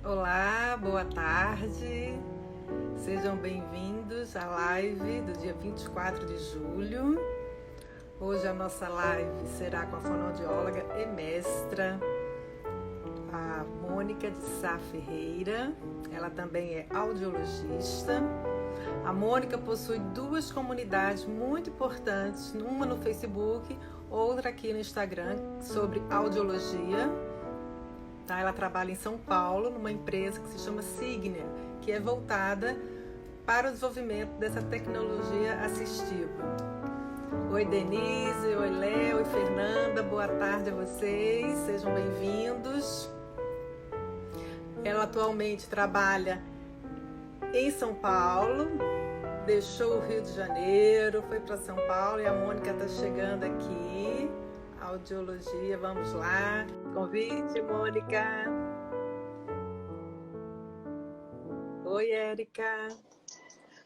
Olá, boa tarde. Sejam bem-vindos à live do dia 24 de julho. Hoje a nossa live será com a fonoaudióloga e mestra, a Mônica de Sá Ferreira. Ela também é audiologista. A Mônica possui duas comunidades muito importantes, uma no Facebook, outra aqui no Instagram, sobre audiologia. Tá? Ela trabalha em São Paulo, numa empresa que se chama Signia, que é voltada para o desenvolvimento dessa tecnologia assistiva. Oi Denise, oi Léo e Fernanda, boa tarde a vocês, sejam bem-vindos. Ela atualmente trabalha em São Paulo, deixou o Rio de Janeiro, foi para São Paulo e a Mônica está chegando aqui. Audiologia, vamos lá. Convite, Mônica. Oi, Érica.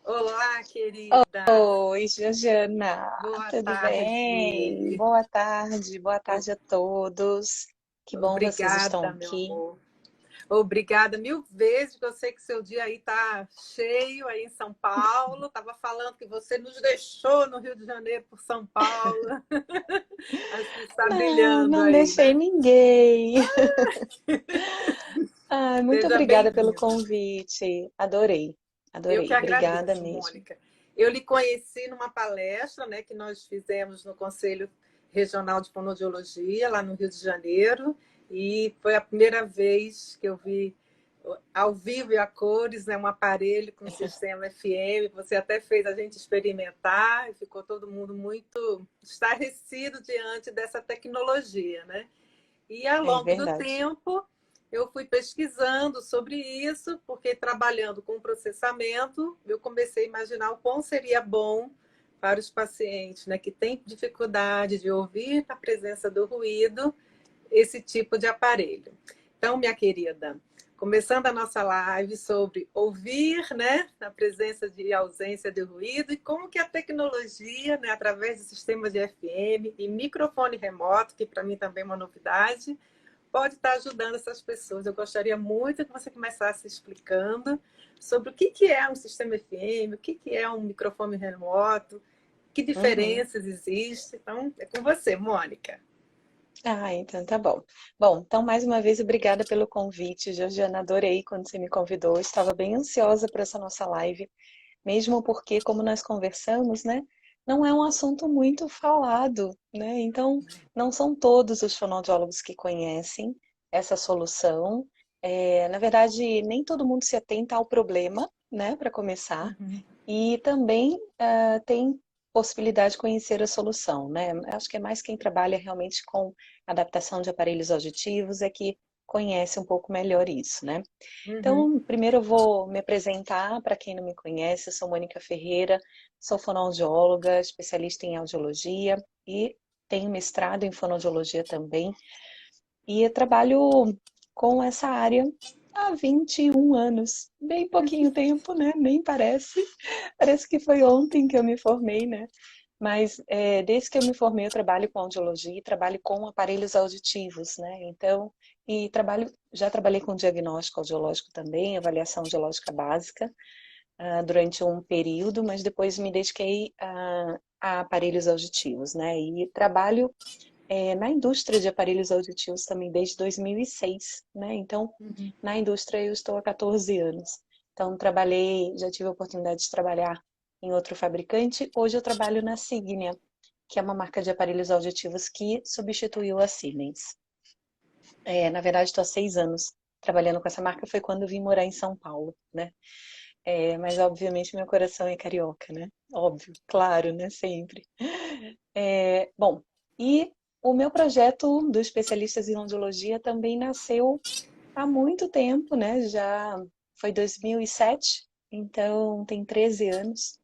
Olá, querida. Oi, Georgiana. Boa Tudo bem? tarde. Boa tarde a todos. Que bom vocês estão Obrigada, meu aqui. amor. Obrigada mil vezes, porque eu sei que seu dia aí tá cheio aí em São Paulo. Tava falando que você nos deixou no Rio de Janeiro por São Paulo. Acho que está Não, brilhando não aí, deixei né? ninguém. Muito Seja obrigada pelo bem-vinda. convite. Adorei, Eu que adorei. Obrigada agradeço, mesmo. Mônica. Eu lhe conheci numa palestra, né, que nós fizemos no Conselho Regional de Fonoaudiologia, lá no Rio de Janeiro, e foi a primeira vez que eu vi ao vivo e a cores, né, um aparelho com sistema FM. Você até fez a gente experimentar e ficou todo mundo muito estarrecido diante dessa tecnologia, né? E ao É longo do verdade. tempo, eu fui pesquisando sobre isso, porque trabalhando com processamento, eu comecei a imaginar o quão seria bom para os pacientes, né, que têm dificuldade de ouvir na presença do ruído, esse tipo de aparelho. Então, minha querida, começando a nossa live sobre ouvir, né, na presença de ausência de ruído e como que a tecnologia, né, através do sistema de FM e microfone remoto, que para mim também é uma novidade, pode estar ajudando essas pessoas. Eu gostaria muito que você começasse explicando sobre o que é um sistema FM, o que é um microfone remoto, que Uhum. diferenças existem. Então, é com você, Mônica. Então tá bom. Bom, então mais uma vez obrigada pelo convite, Georgiana. Adorei quando você me convidou. Estava bem ansiosa por essa nossa live. Mesmo porque, como nós conversamos, né, não é um assunto muito falado, né? Então, não são todos os fonoaudiólogos que conhecem essa solução. Na verdade, nem todo mundo se atenta ao problema, né, para começar. Uhum. E também tem possibilidade de conhecer a solução, né? Acho que é mais quem trabalha realmente com adaptação de aparelhos auditivos é que conhece um pouco melhor isso, né? Uhum. Então, primeiro eu vou me apresentar para quem não me conhece. Eu sou Mônica Ferreira, sou fonoaudióloga, especialista em audiologia e tenho mestrado em fonoaudiologia também. E eu trabalho com essa área há 21 anos. Bem pouquinho tempo, né? Nem parece. Parece que foi ontem que eu me formei, né? Mas desde que eu me formei, eu trabalho com audiologia e trabalho com aparelhos auditivos, né? Então, já trabalhei com diagnóstico audiológico também, avaliação audiológica básica, durante um período, mas depois me dediquei a aparelhos auditivos, né? E trabalho na indústria de aparelhos auditivos também desde 2006, né? Então, Uhum. na indústria eu estou há 14 anos. Então, já tive a oportunidade de trabalhar em outro fabricante. Hoje eu trabalho na Signia, que é uma marca de aparelhos auditivos que substituiu a Siemens. Na verdade, estou há 6 anos trabalhando com essa marca. Foi quando eu vim morar em São Paulo, né? Mas, obviamente, meu coração é carioca, né? Óbvio, claro, né? Sempre. Bom, e o meu projeto do Especialistas em Audiologia também nasceu há muito tempo, né? Já foi 2007, então tem 13 anos.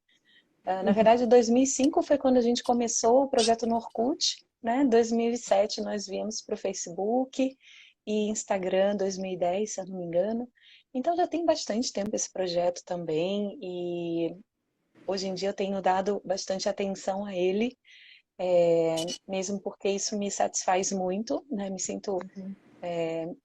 Na verdade, 2005 foi quando a gente começou o projeto no Orkut, né? 2007 nós viemos para o Facebook e Instagram 2010, se eu não me engano. Então já tem bastante tempo esse projeto também e hoje em dia eu tenho dado bastante atenção a ele, mesmo porque isso me satisfaz muito, né? Me sinto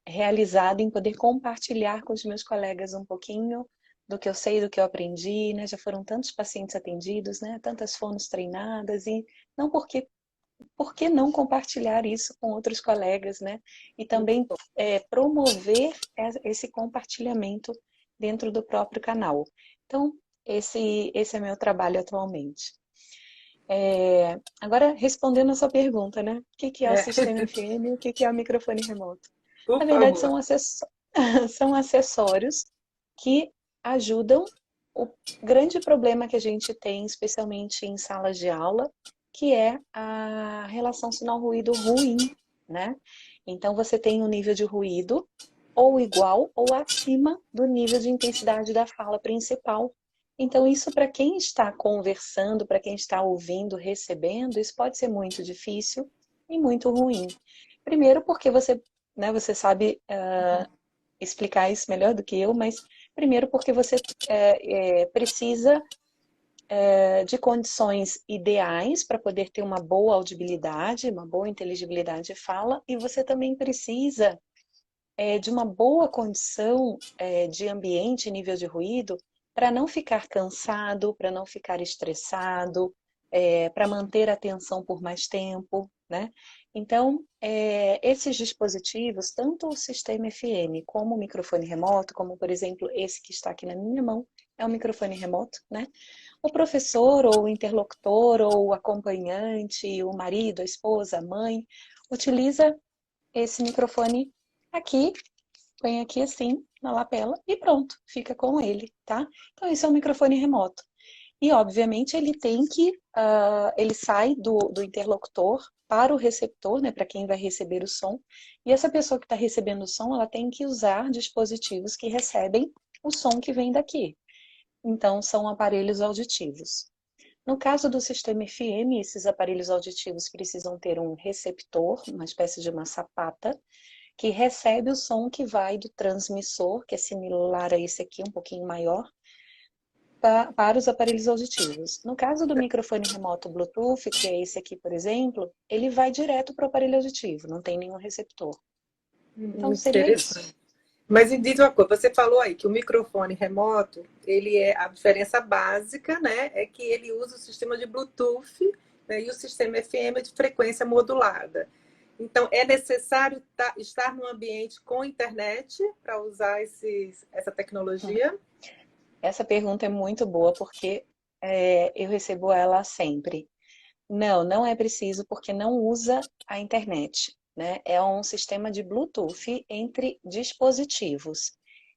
realizada em poder compartilhar com os meus colegas um pouquinho do que eu sei, do que eu aprendi, né? Já foram tantos pacientes atendidos, né? Tantas fonos treinadas e não por que não compartilhar isso com outros colegas, né? E Muito também bom. promover esse compartilhamento dentro do próprio canal. Então, esse é meu trabalho atualmente. Agora, respondendo a sua pergunta, né? O que é o É, sistema FM e o que é o microfone remoto? por Na verdade, favor. são acessórios que ajudam o grande problema que a gente tem, especialmente em salas de aula, que é a relação sinal-ruído ruim, né? Então, você tem um nível de ruído ou igual ou acima do nível de intensidade da fala principal. Então, isso para quem está conversando, para quem está ouvindo, recebendo, isso pode ser muito difícil e muito ruim. Primeiro porque você, né, você sabe explicar isso melhor do que eu, mas primeiro porque você precisa de condições ideais para poder ter uma boa audibilidade, uma boa inteligibilidade de fala, e você também precisa de uma boa condição de ambiente, nível de ruído, para não ficar cansado, para não ficar estressado, para manter a atenção por mais tempo, né? Então, esses dispositivos, tanto o sistema FM como o microfone remoto, como por exemplo esse que está aqui na minha mão, é um microfone remoto, né? O professor ou o interlocutor ou o acompanhante, o marido, a esposa, a mãe, utiliza esse microfone aqui, põe aqui assim na lapela e pronto, fica com ele, tá? Então isso é um microfone remoto. E obviamente ele tem que, ele sai do interlocutor para o receptor, né, para quem vai receber o som. E essa pessoa que está recebendo o som, ela tem que usar dispositivos que recebem o som que vem daqui. Então são aparelhos auditivos. No caso do sistema FM, esses aparelhos auditivos precisam ter um receptor, uma espécie de uma sapata, que recebe o som que vai do transmissor, que é similar a esse aqui, um pouquinho maior, para os aparelhos auditivos. No caso do microfone remoto Bluetooth, que é esse aqui, por exemplo, ele vai direto para o aparelho auditivo, não tem nenhum receptor. Então Muito seria isso. interessante. Mas me diz uma coisa, você falou aí que o microfone remoto, ele é a diferença básica, né? É que ele usa o sistema de Bluetooth, né, e o sistema FM de frequência modulada. Então, é necessário estar num ambiente com internet para usar essa tecnologia? Essa pergunta é muito boa porque eu recebo ela sempre. Não, não é preciso porque não usa a internet, né? É um sistema de Bluetooth entre dispositivos.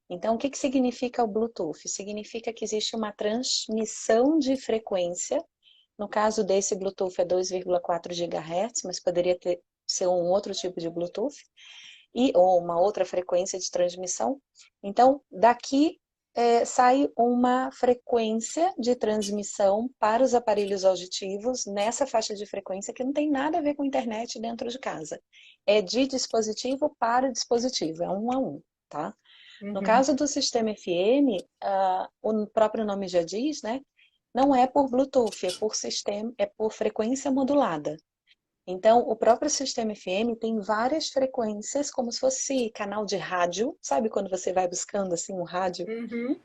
Então, o que que significa o Bluetooth? Significa que existe uma transmissão de frequência. No caso desse Bluetooth é 2,4 GHz, mas poderia ser um outro tipo de Bluetooth ou uma outra frequência de transmissão. Então, daqui sai uma frequência de transmissão para os aparelhos auditivos nessa faixa de frequência que não tem nada a ver com internet dentro de casa. É de dispositivo para dispositivo, é um a um, tá? No Uhum. caso do sistema FM, o próprio nome já diz, né? Não é por Bluetooth, é por frequência modulada. Então, o próprio sistema FM tem várias frequências, como se fosse canal de rádio. Sabe quando você vai buscando assim um rádio Uhum.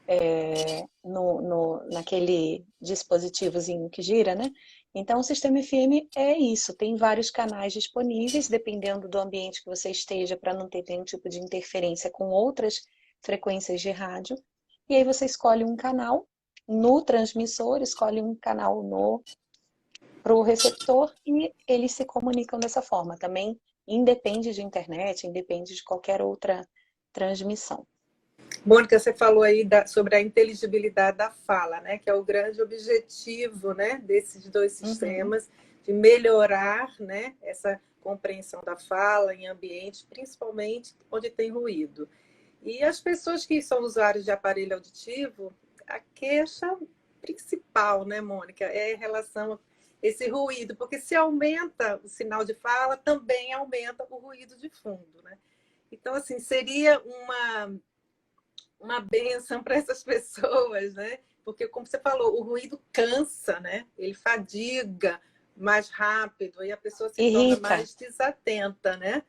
naquele dispositivozinho que gira, né? Então, o sistema FM é isso. Tem vários canais disponíveis, dependendo do ambiente que você esteja, para não ter nenhum tipo de interferência com outras frequências de rádio. E aí você escolhe um canal no transmissor, escolhe um canal no para o receptor e eles se comunicam dessa forma. Também independe de internet, independe de qualquer outra transmissão. Mônica, você falou aí sobre a inteligibilidade da fala, né? Que é o grande objetivo, né, desses dois Uhum. sistemas, de melhorar, né, essa compreensão da fala em ambientes, principalmente onde tem ruído. E as pessoas que são usuários de aparelho auditivo, a queixa principal, né, Mônica, é em relação a esse ruído, porque se aumenta o sinal de fala, também aumenta o ruído de fundo, né? Então, assim, seria uma benção para essas pessoas, né? Porque, como você falou, o ruído cansa, né? Ele fadiga mais rápido e a pessoa se torna Irrita. mais desatenta, né?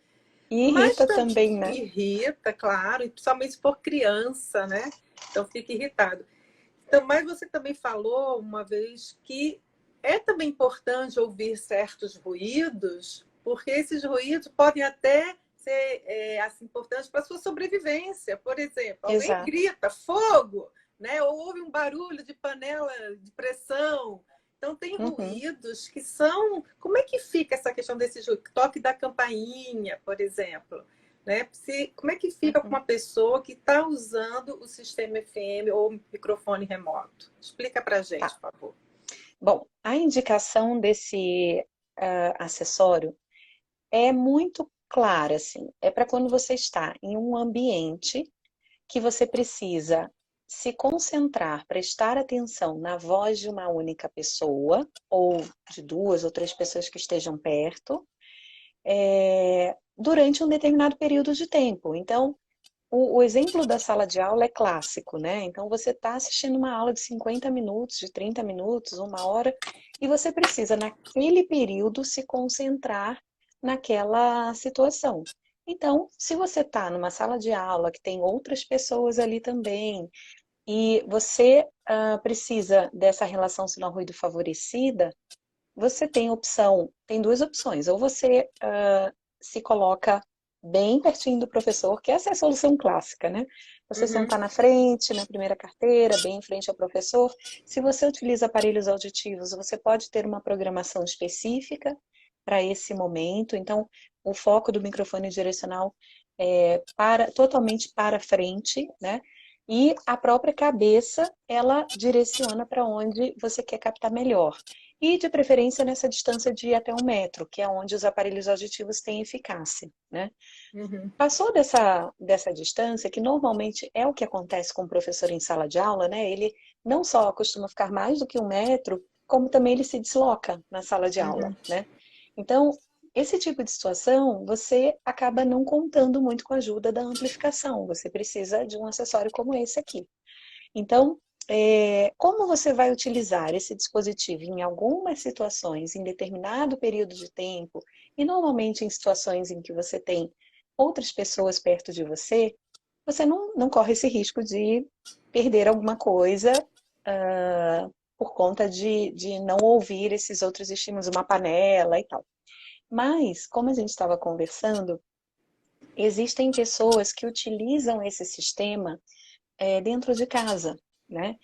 E Mas irrita também também, né? irrita, claro, e principalmente se for criança, né? Então fica irritado. Então, mas você também falou uma vez que é também importante ouvir certos ruídos, porque esses ruídos podem até ser assim, importantes para a sua sobrevivência. Por exemplo, alguém Exato. grita fogo, né? Ou ouve um barulho de panela de pressão. Então, tem Uhum, ruídos que são. Como é que fica essa questão desse toque da campainha, por exemplo? Né? Como é que fica com uhum. uma pessoa que está usando o sistema FM ou microfone remoto? Explica para a gente, Tá. por favor. Bom, a indicação desse acessório é muito clara, assim. É para quando você está em um ambiente que você precisa se concentrar, prestar atenção na voz de uma única pessoa, ou de duas ou três pessoas que estejam perto, durante um determinado período de tempo. Então, o exemplo da sala de aula é clássico, né? Então, você está assistindo uma aula de 50 minutos, de 30 minutos, uma hora, e você precisa, naquele período, se concentrar naquela situação. Então, se você está numa sala de aula que tem outras pessoas ali também, e você precisa dessa relação sinal-ruído favorecida, você tem opção, tem duas opções. Ou você se coloca bem pertinho do professor, que essa é a solução clássica, né? Você Uhum, sentar na frente, na primeira carteira, bem em frente ao professor. Se você utiliza aparelhos auditivos, você pode ter uma programação específica para esse momento. Então, o foco do microfone direcional é totalmente para frente, né? E a própria cabeça, ela direciona para onde você quer captar melhor. E, de preferência, nessa distância de até 1 metro, que é onde os aparelhos auditivos têm eficácia, né? uhum, Passou dessa distância, que normalmente é o que acontece com o professor em sala de aula, né? Ele não só costuma ficar mais do que 1 metro, como também ele se desloca na sala de aula, uhum. né? Então, esse tipo de situação, você acaba não contando muito com a ajuda da amplificação. Você precisa de um acessório como esse aqui. Então, como você vai utilizar esse dispositivo em algumas situações, em determinado período de tempo, e normalmente em situações em que você tem outras pessoas perto de você, você não corre esse risco de perder alguma coisa por conta de não ouvir esses outros estímulos, uma panela e tal. Mas, como a gente estava conversando, existem pessoas que utilizam esse sistema dentro de casa, né?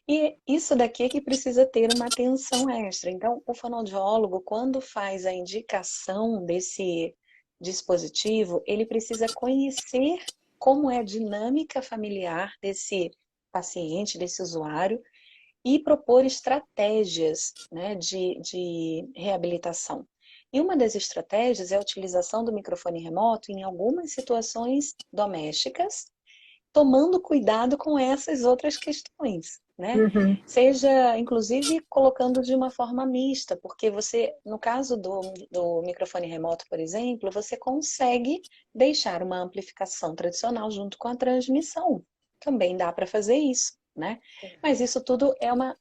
E isso daqui é que precisa ter uma atenção extra. Então, o fonoaudiólogo, quando faz a indicação desse dispositivo, ele precisa conhecer como é a dinâmica familiar desse paciente, desse usuário, e propor estratégias, né, de reabilitação. E uma das estratégias é a utilização do microfone remoto em algumas situações domésticas, tomando cuidado com essas outras questões, né? Uhum. Seja, inclusive, colocando de uma forma mista, porque você, no caso do microfone remoto, por exemplo, você consegue deixar uma amplificação tradicional junto com a transmissão. Também dá para fazer isso, né? Mas isso tudo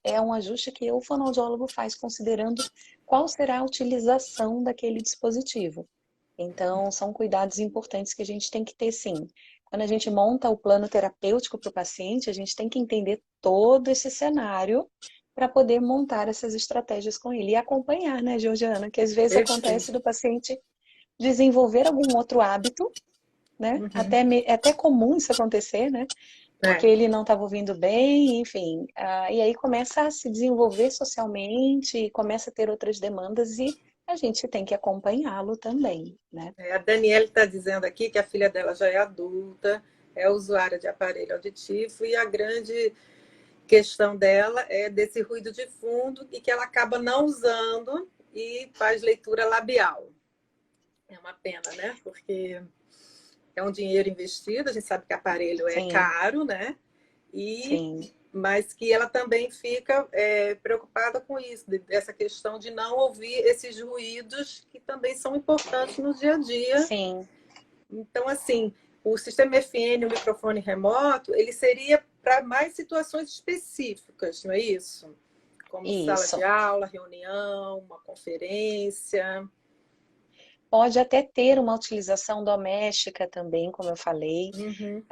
é um ajuste que o fonoaudiólogo faz considerando qual será a utilização daquele dispositivo. Então, são cuidados importantes que a gente tem que ter, sim. Quando a gente monta o plano terapêutico para o paciente, a gente tem que entender todo esse cenário para poder montar essas estratégias com ele e acompanhar, né, Georgiana? Que às vezes acontece Perfeito. do paciente desenvolver algum outro hábito, né? Uhum. É até comum isso acontecer, né? Porque É. ele não estava ouvindo bem, enfim. E aí começa a se desenvolver socialmente, começa a ter outras demandas e a gente tem que acompanhá-lo também, né? A Daniela está dizendo aqui que a filha dela já é adulta, é usuária de aparelho auditivo e a grande questão dela é desse ruído de fundo e que ela acaba não usando e faz leitura labial. É uma pena, né? Porque é um dinheiro investido, a gente sabe que aparelho é Sim, caro, né? E sim, mas que ela também fica preocupada com isso, dessa questão de não ouvir esses ruídos que também são importantes no dia a dia. sim. Então, assim, o sistema FN, o microfone remoto, ele seria para mais situações específicas, não é isso? Como sala de Isso. aula, reunião, uma conferência. pode até ter uma utilização doméstica também, como eu falei. Uhum.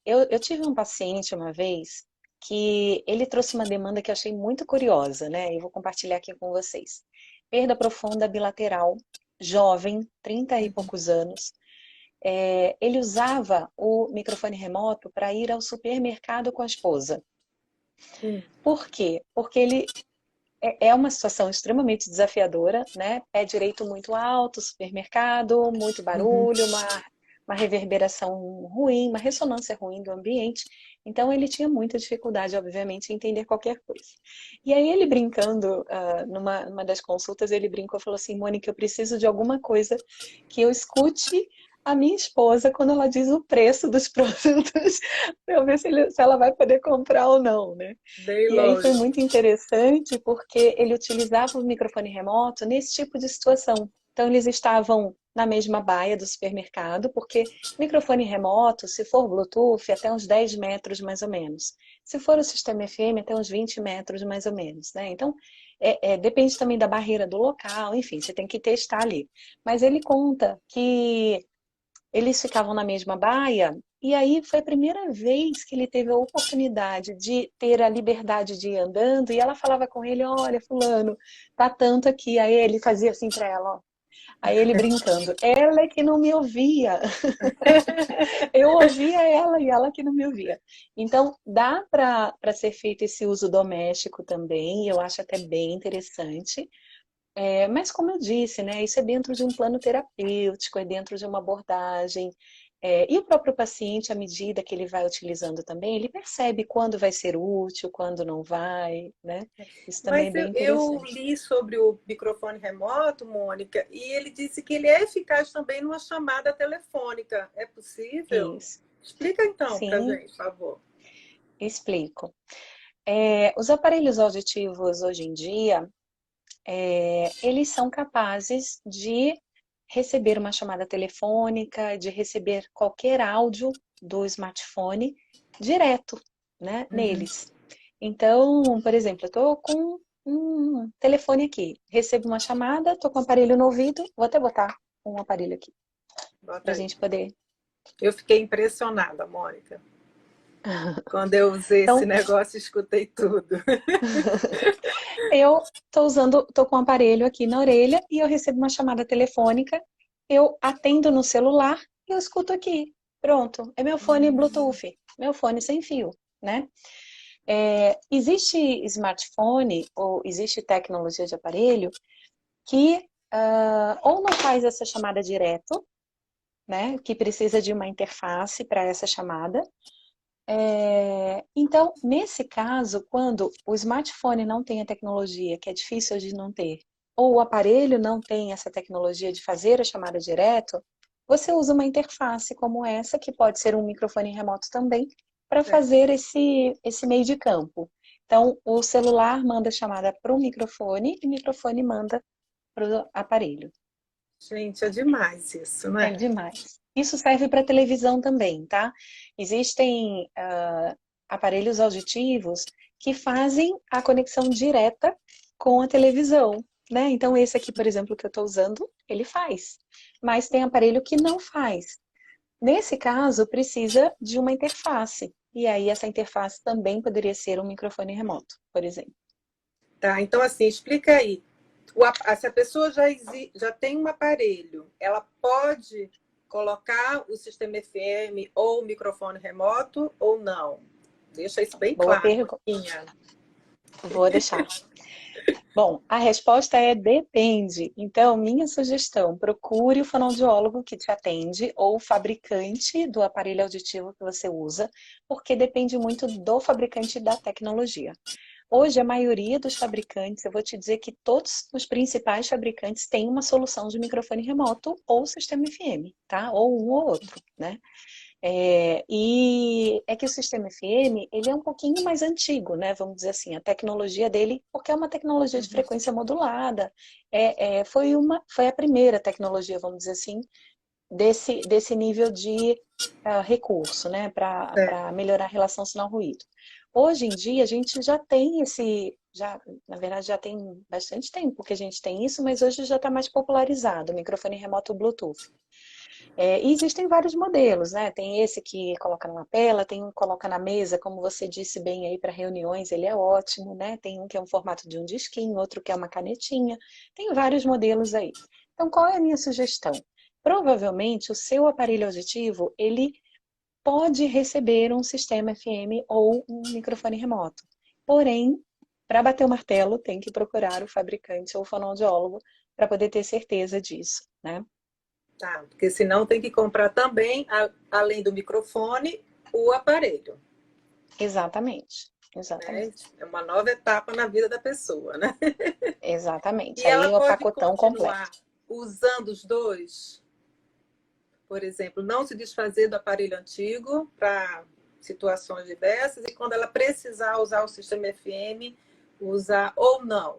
Eu tive um paciente uma vez que ele trouxe uma demanda que eu achei muito curiosa, né? Eu vou compartilhar aqui com vocês. Perda profunda bilateral, jovem, 30 e poucos anos. Ele usava o microfone remoto para ir ao supermercado com a esposa. Hum. Por quê? Porque ele é uma situação extremamente desafiadora, né? Pé direito muito alto, supermercado, muito Uhum. barulho, uma reverberação ruim, uma ressonância ruim do ambiente. Então ele tinha muita dificuldade, obviamente, em entender qualquer coisa. E aí ele brincando, numa das consultas, ele brincou e falou assim: Mônica, eu preciso de alguma coisa que eu escute a minha esposa quando ela diz o preço dos produtos, para eu ver se ela vai poder comprar ou não, né? Bem E aí foi longe. muito interessante porque ele utilizava o microfone remoto nesse tipo de situação. Então eles estavam na mesma baia do supermercado, porque microfone remoto, se for Bluetooth, até uns 10 metros mais ou menos. Se for o sistema FM, até uns 20 metros mais ou menos, né? Então, depende também da barreira do local, enfim, você tem que testar ali. Mas ele conta que eles ficavam na mesma baia, e aí foi a primeira vez que ele teve a oportunidade de ter a liberdade de ir andando, e ela falava com ele: olha, fulano, tá tanto aqui. Aí ele fazia assim para ela, ó. Aí ele brincando, ela é que não me ouvia. Eu ouvia ela e ela que não me ouvia. Então, dá para ser feito esse uso doméstico também, eu acho até bem interessante. Mas como eu disse, né, isso é dentro de um plano terapêutico, é dentro de uma abordagem. E o próprio paciente, à medida que ele vai utilizando também, ele percebe quando vai ser útil, quando não vai, né? Isso também é Mas bem eu interessante. li sobre o microfone remoto, Mônica, e ele disse que ele é eficaz também numa chamada telefônica. É possível? Isso. Explica então para Sim, gente, por favor. explico. Os aparelhos auditivos hoje em dia, eles são capazes de receber uma chamada telefônica, de receber qualquer áudio do smartphone direto, né, Uhum. neles. Então, por exemplo, eu estou com um telefone aqui, recebo uma chamada, estou com o aparelho no ouvido, vou até botar um aparelho aqui Bota para a aí. gente poder. Eu fiquei impressionada, Mônica. Quando eu usei esse Então, negócio, escutei tudo. eu estou com o aparelho aqui na orelha e eu recebo uma chamada telefônica, eu atendo no celular e eu escuto aqui. Pronto, é meu fone Bluetooth, meu fone sem fio, né? Existe smartphone ou existe tecnologia de aparelho que ou não faz essa chamada direto, né? Que precisa de uma interface para essa chamada. Então, nesse caso, quando o smartphone não tem a tecnologia, que é difícil de não ter, ou o aparelho não tem essa tecnologia de fazer a chamada direto, você usa uma interface como essa, que pode ser um microfone remoto também, para É. fazer esse meio de campo. Então, o celular manda a chamada para o microfone e o microfone manda para o aparelho. Gente, é demais isso, É né? demais. Isso serve para televisão também, tá? Existem aparelhos auditivos que fazem a conexão direta com a televisão, né? Então, esse aqui, por exemplo, que eu estou usando, ele faz. Mas tem aparelho que não faz. Nesse caso, precisa de uma interface. E aí, essa interface também poderia ser um microfone remoto, por exemplo. Tá, então assim, explica aí. Se a pessoa já tem um aparelho, ela pode colocar o sistema FM ou o microfone remoto ou não? Deixa isso bem Boa claro, pergunta. Moquinha. Vou deixar. Bom, a resposta é depende. Então, minha sugestão, procure o fonoaudiólogo que te atende ou o fabricante do aparelho auditivo que você usa, porque depende muito do fabricante da tecnologia. Hoje, a maioria dos fabricantes, eu vou te dizer que todos os principais fabricantes têm uma solução de microfone remoto ou sistema FM, tá? Ou um ou outro, né? E é que o sistema FM, ele é um pouquinho mais antigo, né? Vamos dizer assim, a tecnologia dele, porque é uma tecnologia de frequência modulada, foi a primeira tecnologia, vamos dizer assim, desse nível de recurso, né? É. Para melhorar a relação sinal-ruído. Hoje em dia, a gente já tem na verdade, já tem bastante tempo que a gente tem isso, mas hoje já está mais popularizado, o microfone remoto Bluetooth. E existem vários modelos, né? Tem esse que coloca na lapela, tem um que coloca na mesa, como você disse bem aí, para reuniões, ele é ótimo, né? Tem um que é um formato de um disquinho, outro que é uma canetinha. Tem vários modelos aí. Então, qual é a minha sugestão? Provavelmente, o seu aparelho auditivo, ele pode receber um sistema FM ou um microfone remoto. Porém, para bater o martelo, tem que procurar o fabricante ou o fonoaudiólogo para poder ter certeza disso, né? Tá, porque senão tem que comprar também, além do microfone, o aparelho. Exatamente, Né? exatamente, É uma nova etapa na vida da pessoa, né? exatamente. E Aí ela é o pode pacotão continuar completo. usando os dois, por exemplo, não se desfazer do aparelho antigo para situações diversas e quando ela precisar usar o sistema FM, usar ou não.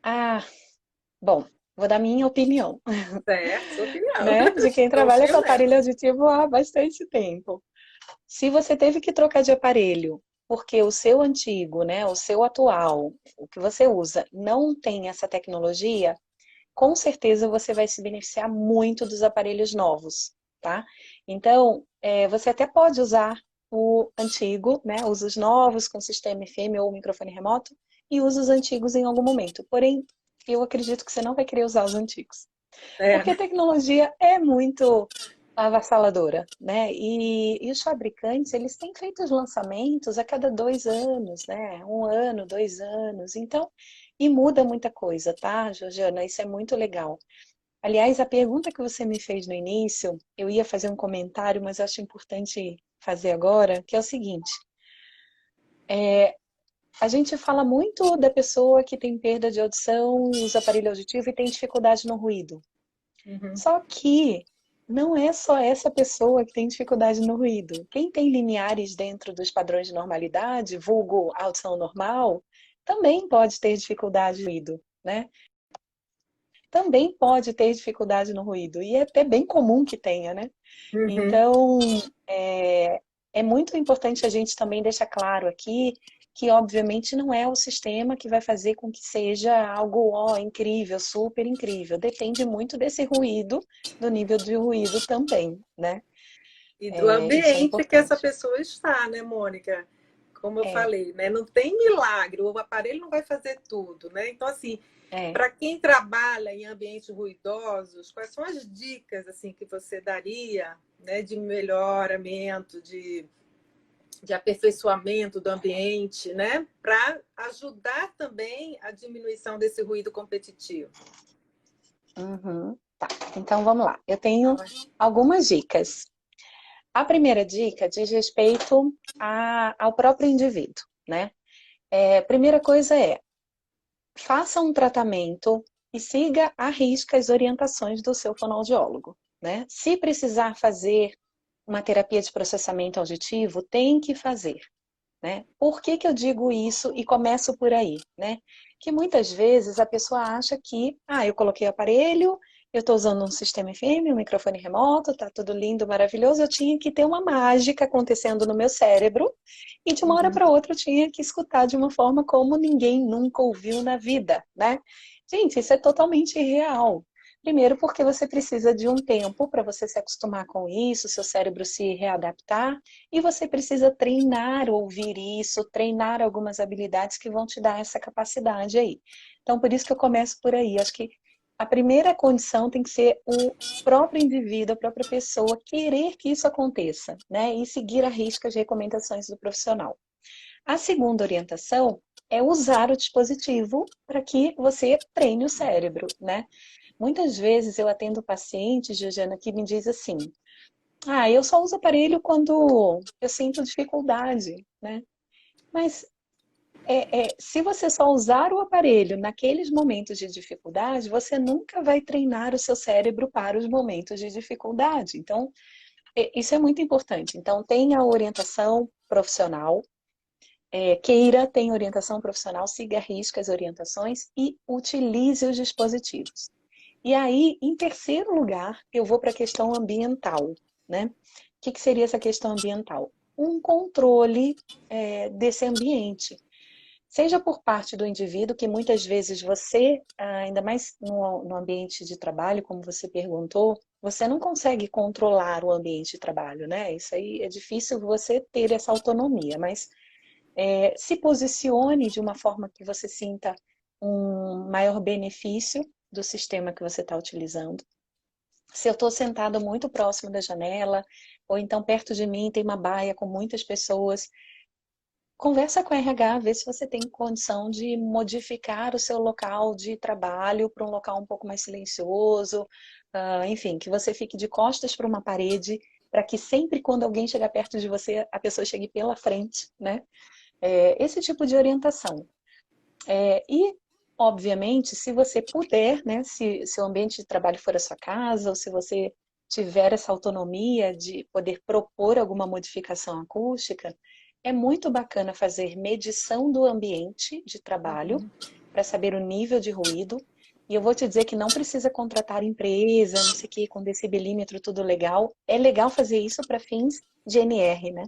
Ah, bom, vou dar minha opinião, Certo, sua opinião. né? De quem trabalha com Confio aparelho nela. auditivo há bastante tempo. Se você teve que trocar de aparelho porque o seu antigo, né, o seu atual, o que você usa, não tem essa tecnologia, com certeza você vai se beneficiar muito dos aparelhos novos, tá? Então, você até pode usar o antigo, né? Usa os novos com sistema FM ou microfone remoto e usa os antigos em algum momento. Porém, eu acredito que você não vai querer usar os antigos. É, Porque a tecnologia é muito avassaladora, né? E os fabricantes, eles têm feito os lançamentos a cada 2 anos, né? 1 ano, 2 anos. Então, e muda muita coisa, tá, Georgiana? Isso é muito legal. Aliás, a pergunta que você me fez no início, eu ia fazer um comentário, mas acho importante fazer agora, que é o seguinte: a gente fala muito da pessoa que tem perda de audição, usa aparelho auditivo e tem dificuldade no ruído. uhum. Só que não é só essa pessoa que tem dificuldade no ruído. Quem tem limiares dentro dos padrões de normalidade, vulgo audição normal, também pode ter dificuldade no ruído, né? Também pode ter dificuldade no ruído. E é até bem comum que tenha, né? Uhum. Então, é muito importante a gente também deixar claro aqui que, obviamente, não é o sistema que vai fazer com que seja algo incrível, super incrível. Depende muito desse ruído, do nível de ruído também, né? E do Isso é ambiente que essa importante. pessoa está, né, Mônica? Como eu É, falei, né? Não tem milagre, o aparelho não vai fazer tudo, né? Então, assim, é. para quem trabalha em ambientes ruidosos, quais são as dicas assim que você daria, né, de melhoramento, de aperfeiçoamento do ambiente, né, para ajudar também a diminuição desse ruído competitivo? Uhum. Tá, então vamos lá. Eu tenho algumas dicas. A primeira dica diz respeito ao próprio indivíduo, né? Primeira coisa é, faça um tratamento e siga à risca as orientações do seu fonoaudiólogo, né? Se precisar fazer uma terapia de processamento auditivo, tem que fazer, né? Por que que eu digo isso e começo por aí, né? Que muitas vezes a pessoa acha que, eu coloquei o aparelho, eu estou usando um sistema FM, um microfone remoto, tá tudo lindo, maravilhoso, eu tinha que ter uma mágica acontecendo no meu cérebro e de uma hora Uhum. para outra eu tinha que escutar de uma forma como ninguém nunca ouviu na vida, né? Gente, isso é totalmente irreal. Primeiro, porque você precisa de um tempo para você se acostumar com isso, seu cérebro se readaptar, e você precisa treinar ouvir isso, treinar algumas habilidades que vão te dar essa capacidade aí. Então, por isso que eu começo por aí. Acho que a primeira condição tem que ser o próprio indivíduo, a própria pessoa querer que isso aconteça, né? E seguir à risca as recomendações do profissional. A segunda orientação é usar o dispositivo para que você treine o cérebro, né? Muitas vezes eu atendo pacientes, Georgiana, que me diz assim: eu só uso aparelho quando eu sinto dificuldade, né? Mas se você só usar o aparelho naqueles momentos de dificuldade, você nunca vai treinar o seu cérebro para os momentos de dificuldade. Então, isso é muito importante. Então, tenha orientação profissional, tenha orientação profissional, siga à risca as orientações e utilize os dispositivos. E aí, em terceiro lugar, eu vou para a questão ambiental, né? O que seria essa questão ambiental? Um controle desse ambiente. Seja por parte do indivíduo, que muitas vezes você, ainda mais no ambiente de trabalho, como você perguntou, você não consegue controlar o ambiente de trabalho, né? Isso aí é difícil você ter essa autonomia, mas se posicione de uma forma que você sinta um maior benefício do sistema que você está utilizando. Se eu estou sentado muito próximo da janela, ou então perto de mim tem uma baia com muitas pessoas, conversa com a RH, vê se você tem condição de modificar o seu local de trabalho para um local um pouco mais silencioso, enfim, que você fique de costas para uma parede, para que sempre quando alguém chegar perto de você, a pessoa chegue pela frente, né? Esse tipo de orientação. E, obviamente, se você puder, né, se o ambiente de trabalho for a sua casa, ou se você tiver essa autonomia de poder propor alguma modificação acústica, é muito bacana fazer medição do ambiente de trabalho para saber o nível de ruído. E eu vou te dizer que não precisa contratar empresa, não sei o que, com decibelímetro, tudo legal. É legal fazer isso para fins de NR, né?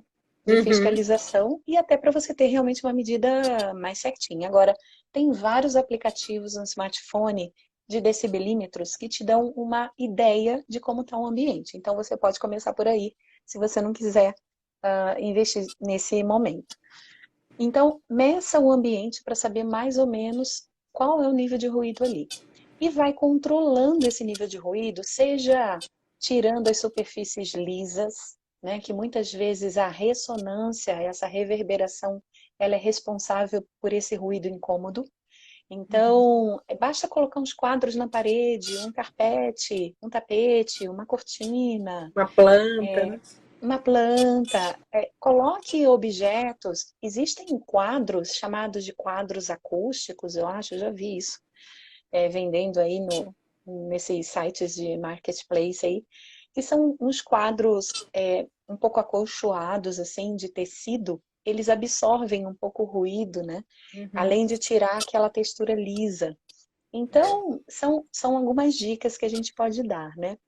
De fiscalização e até para você ter realmente uma medida mais certinha. Agora, tem vários aplicativos no smartphone de decibelímetros que te dão uma ideia de como está o ambiente. Então, você pode começar por aí, se você não quiser investir nesse momento. Então, meça o ambiente para saber mais ou menos qual é o nível de ruído ali. E vai controlando esse nível de ruído, seja tirando as superfícies lisas, né, que muitas vezes a ressonância, essa reverberação, ela é responsável por esse ruído incômodo. Então, basta colocar uns quadros na parede, um carpete, um tapete, uma cortina, Uma planta, né? uma planta, coloque objetos. Existem quadros chamados de quadros acústicos, eu acho, eu já vi isso, vendendo aí nesses sites de marketplace aí, que são uns quadros um pouco acolchoados, assim, de tecido. Eles absorvem um pouco o ruído, né? Além de tirar aquela textura lisa. Então, são algumas dicas que a gente pode dar, né?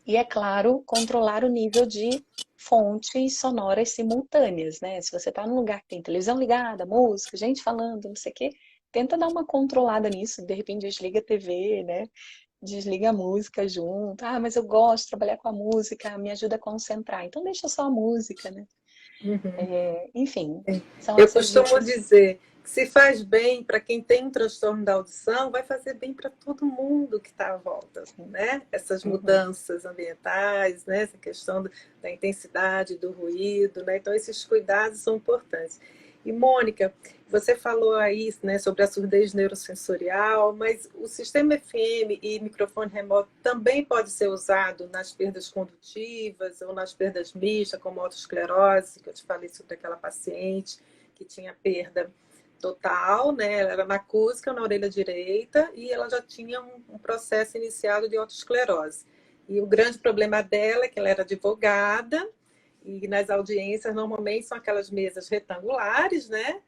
E, é claro, controlar o nível de fontes sonoras simultâneas, né? Se você está num lugar que tem televisão ligada, música, gente falando, não sei o quê, tenta dar uma controlada nisso, de repente desliga a TV, né? Desliga a música junto. Ah, mas eu gosto de trabalhar com a música, me ajuda a concentrar. Então deixa só a música, né? Enfim, são Eu essas costumo dicas. dizer que se faz bem para quem tem um transtorno da audição, vai fazer bem para todo mundo que está à volta, né? Essas Uhum. mudanças ambientais, né? Essa questão da intensidade do ruído, né? Então esses cuidados são importantes. E Mônica, você falou aí, né, sobre a surdez neurosensorial, mas o sistema FM e microfone remoto também pode ser usado nas perdas condutivas ou nas perdas mistas, como a autoesclerose, que eu te falei sobre aquela paciente que tinha perda total, né? Ela era na acústica, na orelha direita, e ela já tinha um processo iniciado de autoesclerose. E o grande problema dela é que ela era advogada, e nas audiências normalmente são aquelas mesas retangulares, né?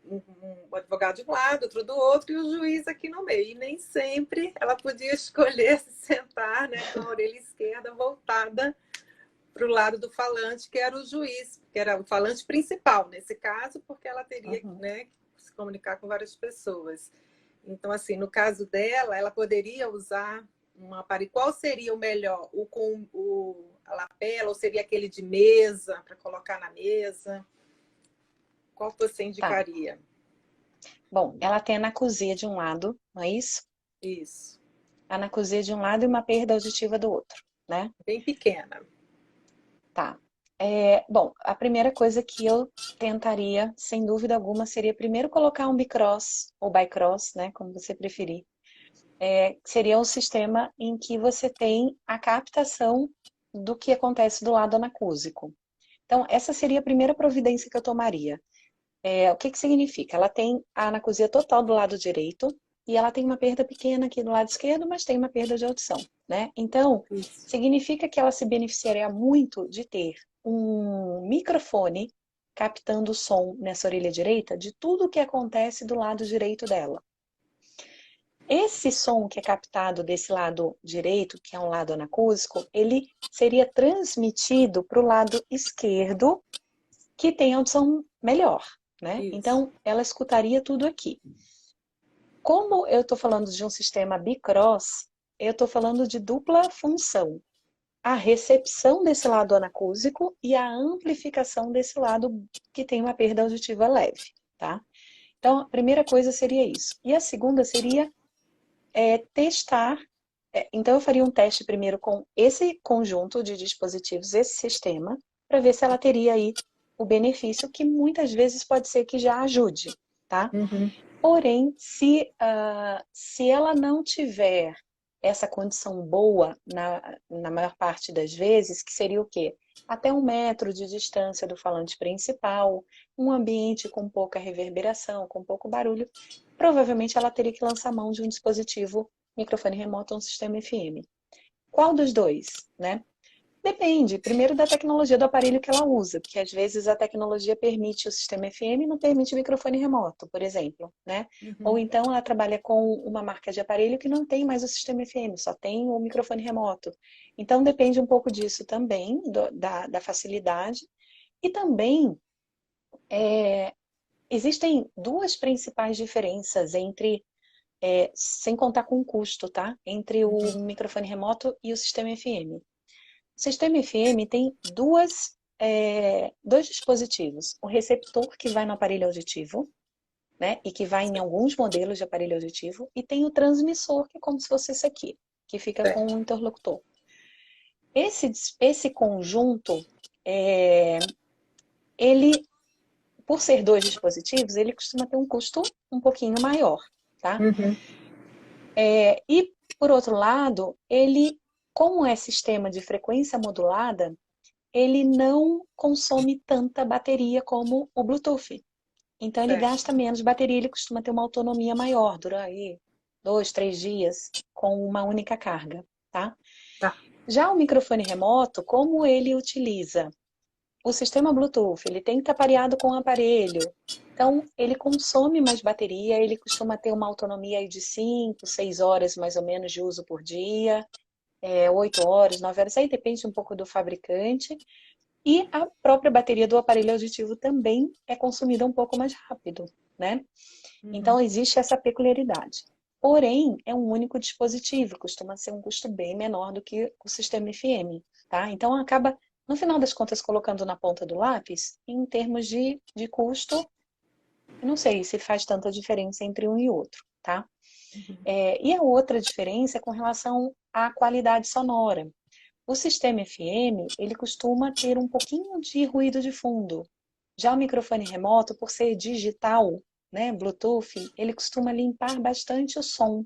Um advogado de um lado, outro do outro, e o juiz aqui no meio. E nem sempre ela podia escolher se sentar, né, com a orelha esquerda voltada para o lado do falante, que era o juiz, que era o falante principal nesse caso, porque ela teria, Uhum. né, que se comunicar com várias pessoas. Então, assim, no caso dela, ela poderia usar um aparelho. Qual seria o melhor? O com a lapela ou seria aquele de mesa, para colocar na mesa? Qual você Tá. indicaria? Bom, ela tem a anacusia de um lado, não é isso? Isso. A anacusia de um lado e uma perda auditiva do outro, né? Bem pequena. Tá. Bom, a primeira coisa que eu tentaria, sem dúvida alguma, seria primeiro colocar um bicross, ou bicross, né, como você preferir. Seria um sistema em que você tem a captação do que acontece do lado anacúsico. Então, essa seria a primeira providência que eu tomaria. O que que significa? Ela tem a anacusia total do lado direito e ela tem uma perda pequena aqui do lado esquerdo, mas tem uma perda de audição, né? Então, Isso. significa que ela se beneficiaria muito de ter um microfone captando o som nessa orelha direita de tudo o que acontece do lado direito dela. Esse som que é captado desse lado direito, que é um lado anacúsico, ele seria transmitido para o lado esquerdo, que tem audição melhor. né? Isso. Então, ela escutaria tudo aqui. Como eu estou falando de um sistema bicross, eu estou falando de dupla função. A recepção desse lado anacúsico e a amplificação desse lado que tem uma perda auditiva leve, tá? Então, a primeira coisa seria isso. E a segunda seria testar. Então, eu faria um teste primeiro com esse conjunto de dispositivos, esse sistema, para ver se ela teria aí o benefício, que muitas vezes pode ser que já ajude, tá? Uhum. Porém, se ela não tiver essa condição boa na maior parte das vezes, que seria o quê? Até 1 metro de distância do falante principal, um ambiente com pouca reverberação, com pouco barulho, provavelmente ela teria que lançar mão de um dispositivo microfone remoto ou um sistema FM. Qual dos dois, né? Depende, primeiro da tecnologia do aparelho que ela usa, porque às vezes a tecnologia permite o sistema FM e não permite microfone remoto, por exemplo, né? Ou Uhum. então ela trabalha com uma marca de aparelho que não tem mais o sistema FM, só tem o microfone remoto. Então depende um pouco disso também, da facilidade. E também existem duas principais diferenças entre, sem contar com o custo, tá? Entre o microfone remoto e o sistema FM. O sistema FM tem dois dispositivos. O receptor, que vai no aparelho auditivo, né? E que vai em alguns modelos de aparelho auditivo. E tem o transmissor, que é como se fosse esse aqui, que fica com o Certo. interlocutor. Esse conjunto, ele, por ser dois dispositivos, ele costuma ter um custo um pouquinho maior, tá? Uhum. E, por outro lado, ele, como é sistema de frequência modulada, ele não consome tanta bateria como o Bluetooth. Então ele Certo. gasta menos bateria, ele costuma ter uma autonomia maior, dura aí 2, 3 dias com uma única carga, tá? Tá. Já o microfone remoto, como ele utiliza o sistema Bluetooth, ele tem que estar pareado com o aparelho, então ele consome mais bateria, ele costuma ter uma autonomia aí de 5, 6 horas mais ou menos de uso por dia, 8 horas, 9 horas, aí depende um pouco do fabricante. E a própria bateria do aparelho auditivo também é consumida um pouco mais rápido, né? Uhum. Então existe essa peculiaridade. Porém, é um único dispositivo, costuma ser um custo bem menor do que o sistema FM, tá? Então acaba, no final das contas, colocando na ponta do lápis, em termos de custo, eu não sei se faz tanta diferença entre um e outro, tá? E a outra diferença é com relação à qualidade sonora. O sistema FM, ele costuma ter um pouquinho de ruído de fundo. Já o microfone remoto, por ser digital, né, Bluetooth, ele costuma limpar bastante o som.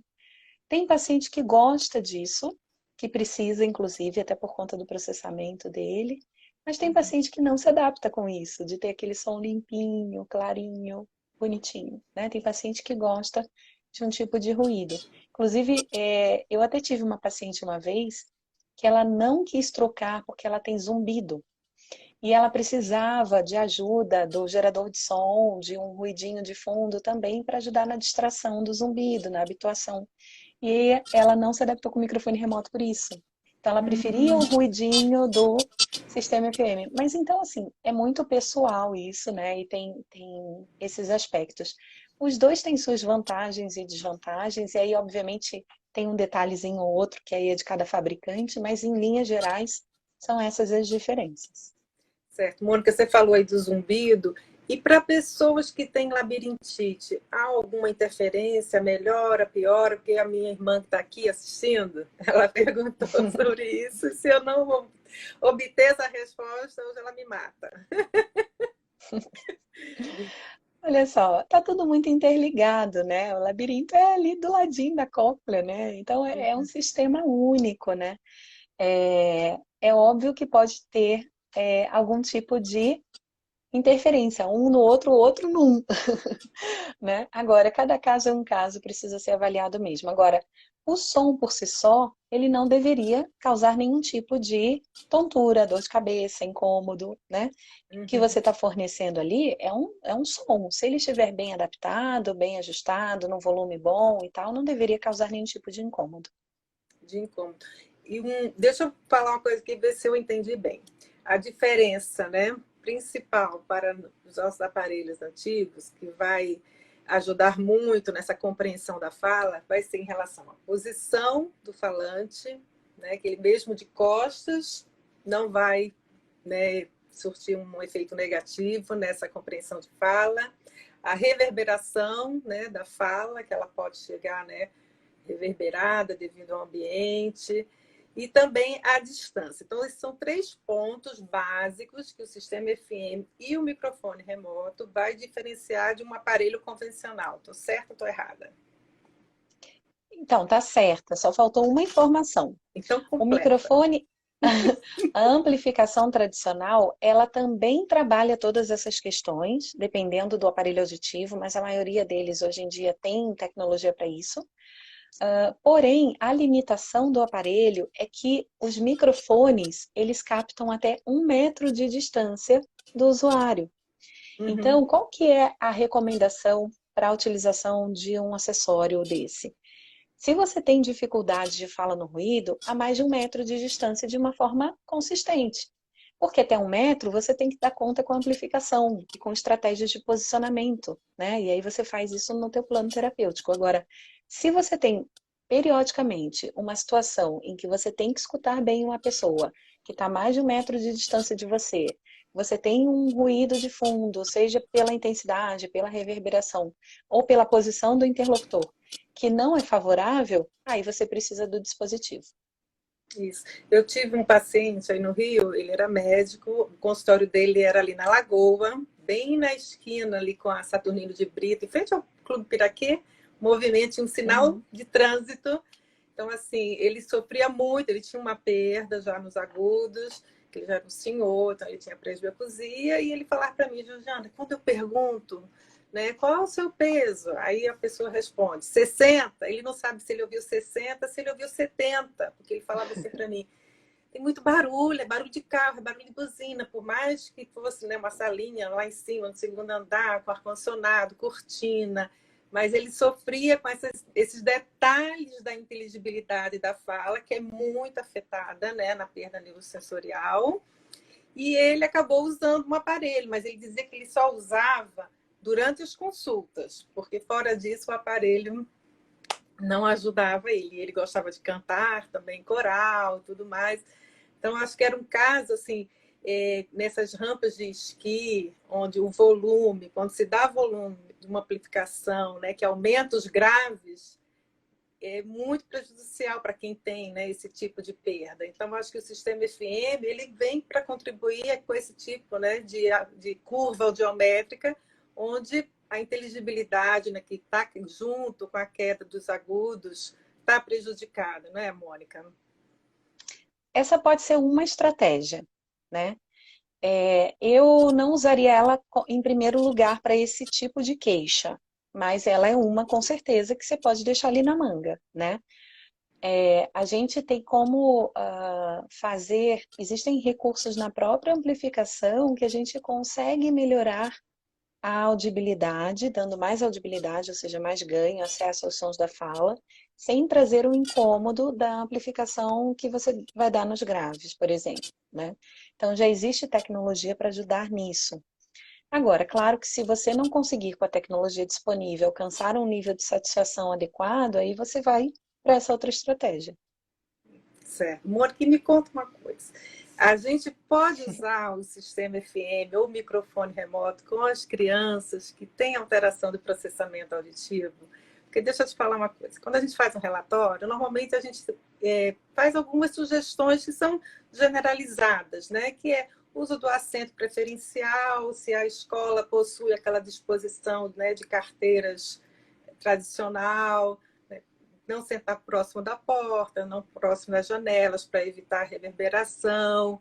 Tem paciente que gosta disso, que precisa, inclusive, até por conta do processamento dele, mas tem paciente que não se adapta com isso, de ter aquele som limpinho, clarinho, bonitinho, né? Tem paciente que gosta de um tipo de ruído. Inclusive, eu até tive uma paciente uma vez que ela não quis trocar porque ela tem zumbido. E ela precisava de ajuda do gerador de som, de um ruidinho de fundo também para ajudar na distração do zumbido, na habituação. E ela não se adaptou com o microfone remoto por isso. Então ela preferia o ruidinho do sistema FM. Mas então, assim, é muito pessoal isso, né? E tem esses aspectos. Os dois têm suas vantagens e desvantagens, e aí, obviamente, tem um detalhezinho ou outro que aí é de cada fabricante, mas em linhas gerais são essas as diferenças. Certo. Mônica, você falou aí do zumbido. E para pessoas que têm labirintite, há alguma interferência? Melhora, piora? Porque a minha irmã que está aqui assistindo, ela perguntou sobre isso. Se eu não vou obter essa resposta, hoje ela me mata. Olha só, tá tudo muito interligado, né? O labirinto é ali do ladinho da cóclea, né? Então é um sistema único, né? É óbvio que pode ter algum tipo de interferência, um no outro, o outro num, né? Agora, cada caso é um caso, precisa ser avaliado mesmo. Agora, o som por si só, ele não deveria causar nenhum tipo de tontura, dor de cabeça, incômodo, né? O que você está fornecendo ali é um som. Se ele estiver bem adaptado, bem ajustado, num volume bom e tal, não deveria causar nenhum tipo de incômodo. De incômodo. Deixa eu falar uma coisa aqui, ver se eu entendi bem. A diferença, né? principal para os nossos aparelhos antigos, que vai ajudar muito nessa compreensão da fala, vai ser em relação à posição do falante, né, que ele mesmo de costas não vai, né, surtir um efeito negativo nessa compreensão de fala, a reverberação, né, da fala, que ela pode chegar, né, reverberada devido ao ambiente, e também a distância. Então, esses são 3 pontos básicos que o sistema FM e o microfone remoto vai diferenciar de um aparelho convencional. Estou certa ou estou errada? Então, tá certa, só faltou uma informação. Então, O completa. microfone, a amplificação tradicional, ela também trabalha todas essas questões, dependendo do aparelho auditivo, mas a maioria deles hoje em dia tem tecnologia para isso. Porém, a limitação do aparelho é que os microfones, eles captam até 1 metro de distância do usuário. Uhum. Então, qual que é a recomendação para a utilização de um acessório desse? Se você tem dificuldade de fala no ruído, a mais de 1 metro de distância de uma forma consistente. Porque até 1 metro você tem que dar conta com a amplificação e com estratégias de posicionamento, né? E aí você faz isso no teu plano terapêutico. Agora, se você tem periodicamente uma situação em que você tem que escutar bem uma pessoa que está a mais de 1 metro de distância de você, você tem um ruído de fundo, seja pela intensidade, pela reverberação ou pela posição do interlocutor, que não é favorável, aí você precisa do dispositivo. Isso. Eu tive um paciente aí no Rio, ele era médico, o consultório dele era ali na Lagoa, bem na esquina ali com a Saturnino de Brito, em frente ao Clube Piraquê, movimento, um sinal de trânsito. Então, assim, ele sofria muito, ele tinha uma perda já nos agudos, que ele já era um senhor, então ele tinha presbiacusia, e ele falava para mim, Georgiana, quando eu pergunto, né, qual é o seu peso? Aí a pessoa responde, 60. Ele não sabe se ele ouviu 60, se ele ouviu 70, porque ele falava assim para mim, tem muito barulho, é barulho de carro, é barulho de buzina, por mais que fosse, né, uma salinha lá em cima, no segundo andar, com ar-condicionado, cortina, mas ele sofria com esses detalhes da inteligibilidade da fala, que é muito afetada, né, na perda neurosensorial, e ele acabou usando um aparelho, mas ele dizia que ele só usava durante as consultas, porque fora disso o aparelho não ajudava ele. Ele gostava de cantar também, coral, tudo mais. Então, acho que era um caso, assim, nessas rampas de esqui, onde o volume, quando se dá volume de uma amplificação, né, que aumenta os graves, é muito prejudicial para quem tem, né, esse tipo de perda. Então, acho que o sistema FM ele vem para contribuir com esse tipo, né, de curva audiométrica, onde a inteligibilidade, né, que está junto com a queda dos agudos está prejudicada, não é, Mônica? Essa pode ser uma estratégia, né? Eu não usaria ela em primeiro lugar para esse tipo de queixa, mas ela é uma com certeza que você pode deixar ali na manga, né? A gente tem como fazer, existem recursos na própria amplificação que a gente consegue melhorar a audibilidade, dando mais audibilidade, ou seja, mais ganho, acesso aos sons da fala, sem trazer o incômodo da amplificação que você vai dar nos graves, por exemplo, né? Então já existe tecnologia para ajudar nisso. Agora, claro que se você não conseguir com a tecnologia disponível alcançar um nível de satisfação adequado, aí você vai para essa outra estratégia. Certo. Mônica, me conta uma coisa. A gente pode usar o sistema FM ou microfone remoto com as crianças que têm alteração de processamento auditivo? Porque deixa eu te falar uma coisa. Quando a gente faz um relatório, normalmente a gente faz algumas sugestões que são generalizadas, né? Que é uso do assento preferencial, se a escola possui aquela disposição, né, de carteiras tradicional, não sentar próximo da porta, não próximo das janelas para evitar reverberação.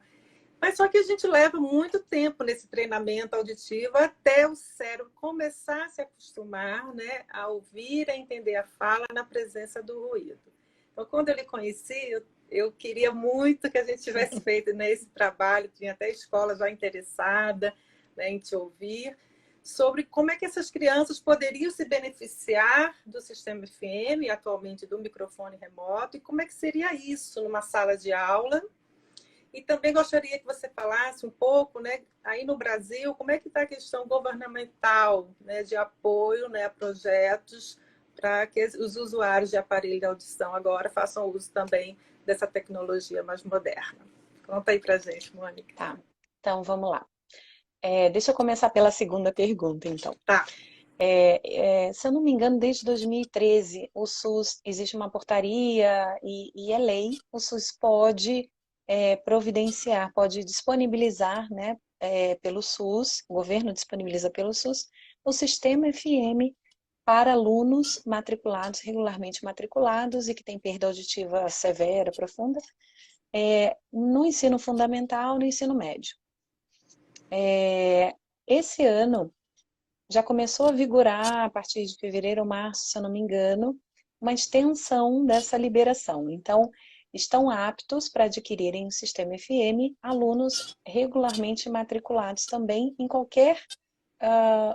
Mas só que a gente leva muito tempo nesse treinamento auditivo até o cérebro começar a se acostumar, né, a ouvir, a entender a fala na presença do ruído. Então, quando eu lhe conheci, eu queria muito que a gente tivesse feito, né, esse trabalho, tinha até escola já interessada, né, em te ouvir, sobre como é que essas crianças poderiam se beneficiar do sistema FM, atualmente do microfone remoto, e como é que seria isso numa sala de aula, E também gostaria que você falasse um pouco, né, aí no Brasil, como é que está a questão governamental, né, de apoio, né, a projetos para que os usuários de aparelho de audição agora façam uso também dessa tecnologia mais moderna. Conta aí para a gente, Mônica. Tá, então vamos lá. Deixa eu começar pela segunda pergunta, então. Tá. Se eu não me engano, desde 2013, o SUS, existe uma portaria e é lei, o SUS pode providenciar, pode disponibilizar, né, pelo SUS, o governo disponibiliza pelo SUS, o sistema FM para alunos matriculados, regularmente matriculados e que têm perda auditiva severa, profunda, no ensino fundamental, no ensino médio. Esse ano já começou a vigorar, a partir de fevereiro ou março, se eu não me engano, uma extensão dessa liberação. Então, estão aptos para adquirirem o sistema FM alunos regularmente matriculados também em qualquer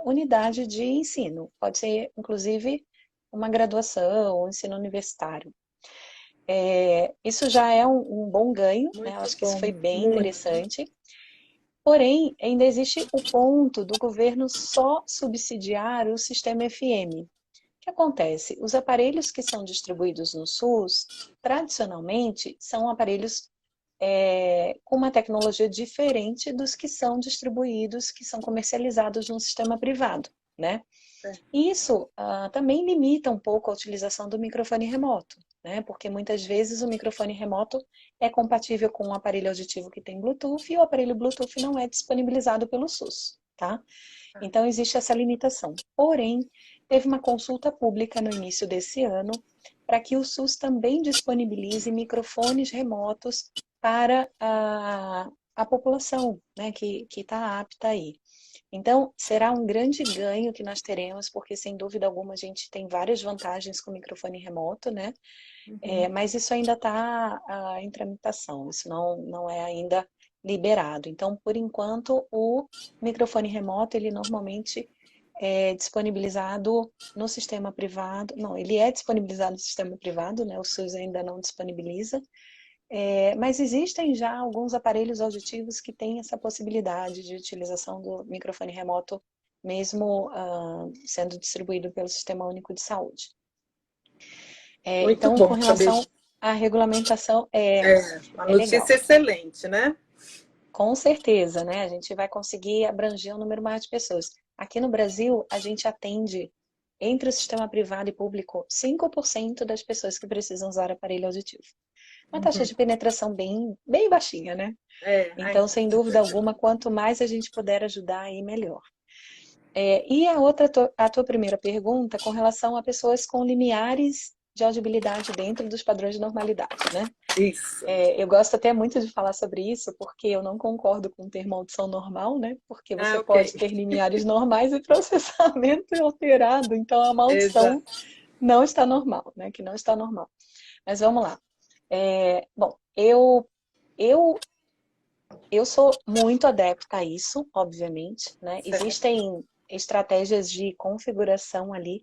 unidade de ensino. Pode ser, inclusive, uma graduação, um ensino universitário. Isso já é um bom ganho, né? Eu acho que isso foi bem interessante. Porém, ainda existe o ponto do governo só subsidiar o sistema FM. O que acontece? Os aparelhos que são distribuídos no SUS, tradicionalmente, são aparelhos com uma tecnologia diferente dos que são distribuídos, que são comercializados no sistema privado, né? Isso também limita um pouco a utilização do microfone remoto, né? Porque muitas vezes o microfone remoto é compatível com um aparelho auditivo que tem Bluetooth e o aparelho Bluetooth não é disponibilizado pelo SUS, tá? Então existe essa limitação. Porém, teve uma consulta pública no início desse ano para que o SUS também disponibilize microfones remotos para a população, né, que está apta aí. Então, será um grande ganho que nós teremos, porque sem dúvida alguma a gente tem várias vantagens com o microfone remoto, né? Mas isso ainda está em tramitação, isso não é ainda liberado. Então, por enquanto, o microfone remoto, ele normalmente é disponibilizado no sistema privado. Não, ele é disponibilizado no sistema privado, né? O SUS ainda não disponibiliza. Mas existem já alguns aparelhos auditivos que têm essa possibilidade de utilização do microfone remoto, mesmo sendo distribuído pelo Sistema Único de Saúde. Então, bom, com relação à regulamentação, uma notícia legal. excelente, né? Com certeza, né? A gente vai conseguir abranger um número maior de pessoas. Aqui no Brasil, a gente atende, entre o sistema privado e público, 5% das pessoas que precisam usar aparelho auditivo. Uma taxa de penetração bem baixinha, né? Então, sem dúvida alguma, quanto mais a gente puder ajudar, aí melhor. E a tua primeira pergunta, com relação a pessoas com limiares de audibilidade dentro dos padrões de normalidade, né? Isso. Eu gosto até muito de falar sobre isso, porque eu não concordo com o termo audição normal, né? Porque você pode ter limiares normais e processamento alterado, então a audição não está normal, né? Que não está normal. Mas vamos lá. Bom, eu sou muito adepta a isso, obviamente, né? Existem estratégias de configuração ali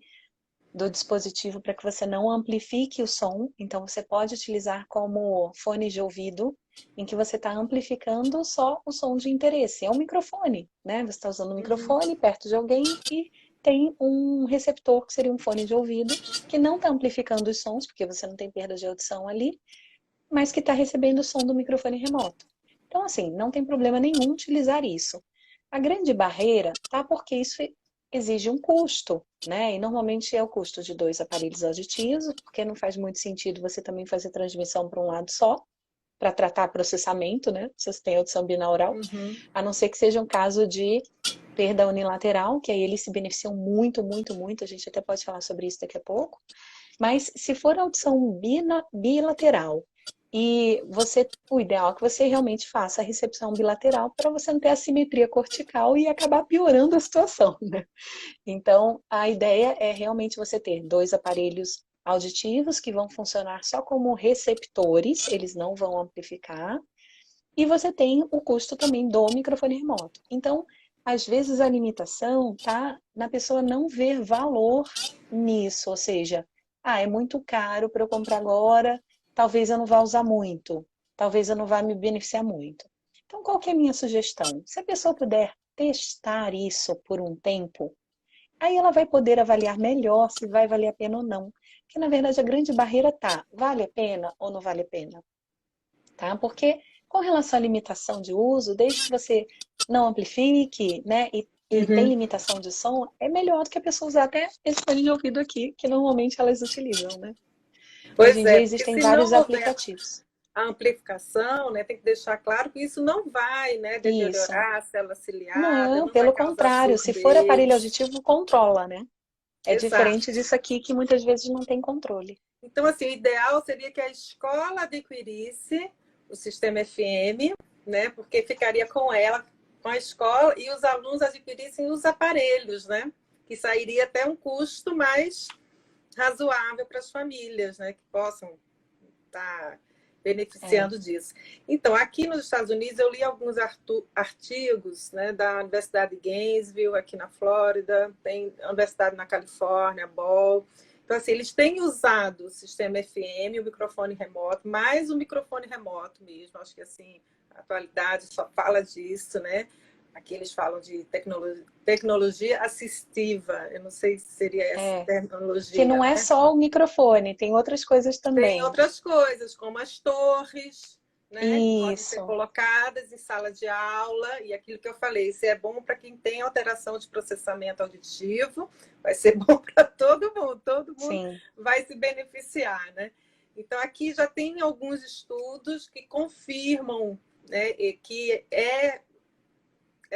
do dispositivo para que você não amplifique o som. Então, você pode utilizar como fone de ouvido, em que você está amplificando só o som de interesse. É um microfone, né? Você está usando um microfone perto de alguém e tem um receptor, que seria um fone de ouvido, que não está amplificando os sons, porque você não tem perda de audição ali, mas que está recebendo o som do microfone remoto. Então, assim, não tem problema nenhum utilizar isso. A grande barreira tá porque isso exige um custo, né? E normalmente é o custo de 2 aparelhos auditivos, porque não faz muito sentido você também fazer transmissão para um lado só, para tratar processamento, né? Se você tem audição binaural, a não ser que seja um caso de perda unilateral, que aí eles se beneficiam muito, muito, muito. A gente até pode falar sobre isso daqui a pouco. Mas se for audição bilateral, e o ideal é que você realmente faça a recepção bilateral para você não ter assimetria cortical e acabar piorando a situação, né? Então, a ideia é realmente você ter 2 aparelhos auditivos que vão funcionar só como receptores, eles não vão amplificar, e você tem o custo também do microfone remoto. Então, às vezes a limitação tá na pessoa não ver valor nisso, ou seja, é muito caro para eu comprar agora, talvez eu não vá usar muito. talvez eu não vá me beneficiar muito. Então, qual que é a minha sugestão? Se a pessoa puder testar isso por um tempo, aí ela vai poder avaliar melhor se vai valer a pena ou não. Porque, na verdade, a grande barreira tá, vale a pena ou não vale a pena? Tá? Porque, com relação à limitação de uso, desde que você não amplifique, né, e tem Uhum. limitação de som, é melhor do que a pessoa usar até esse fone de ouvido aqui, que normalmente elas utilizam, né? Hoje Pois em é, dia porque existem se não vários houver aplicativos. a amplificação, né, tem que deixar claro que isso não vai, né, Isso. deteriorar a célula ciliada, Não, não vai pelo causar contrário, se for aparelho surdez. auditivo, controla, né? É diferente Exato. disso aqui que muitas vezes não tem controle. Então, assim, o ideal seria que a escola adquirisse o sistema FM, né, porque ficaria com ela, com a escola, e os alunos adquirissem os aparelhos, né, que sairia até um custo mais razoável para as famílias, né, que possam estar É. beneficiando disso. Então, aqui nos Estados Unidos, eu li alguns artigos, né, da Universidade de Gainesville, aqui na Flórida, tem a Universidade na Califórnia, Ball. Então, assim, eles têm usado o sistema FM, o microfone remoto, mais o microfone remoto mesmo. Acho que, assim, a atualidade só fala disso, né? Aqui eles falam de tecnologia assistiva. Eu não sei se seria essa É. Que terminologia, não é né? só o microfone, tem outras coisas Tem também. outras coisas, como as torres, né, que podem ser Isso. colocadas em sala de aula, e aquilo que eu falei, isso é bom para quem tem alteração de processamento auditivo, vai ser bom para todo mundo Sim. vai se beneficiar, né? Então, aqui já tem alguns estudos que confirmam, né, que é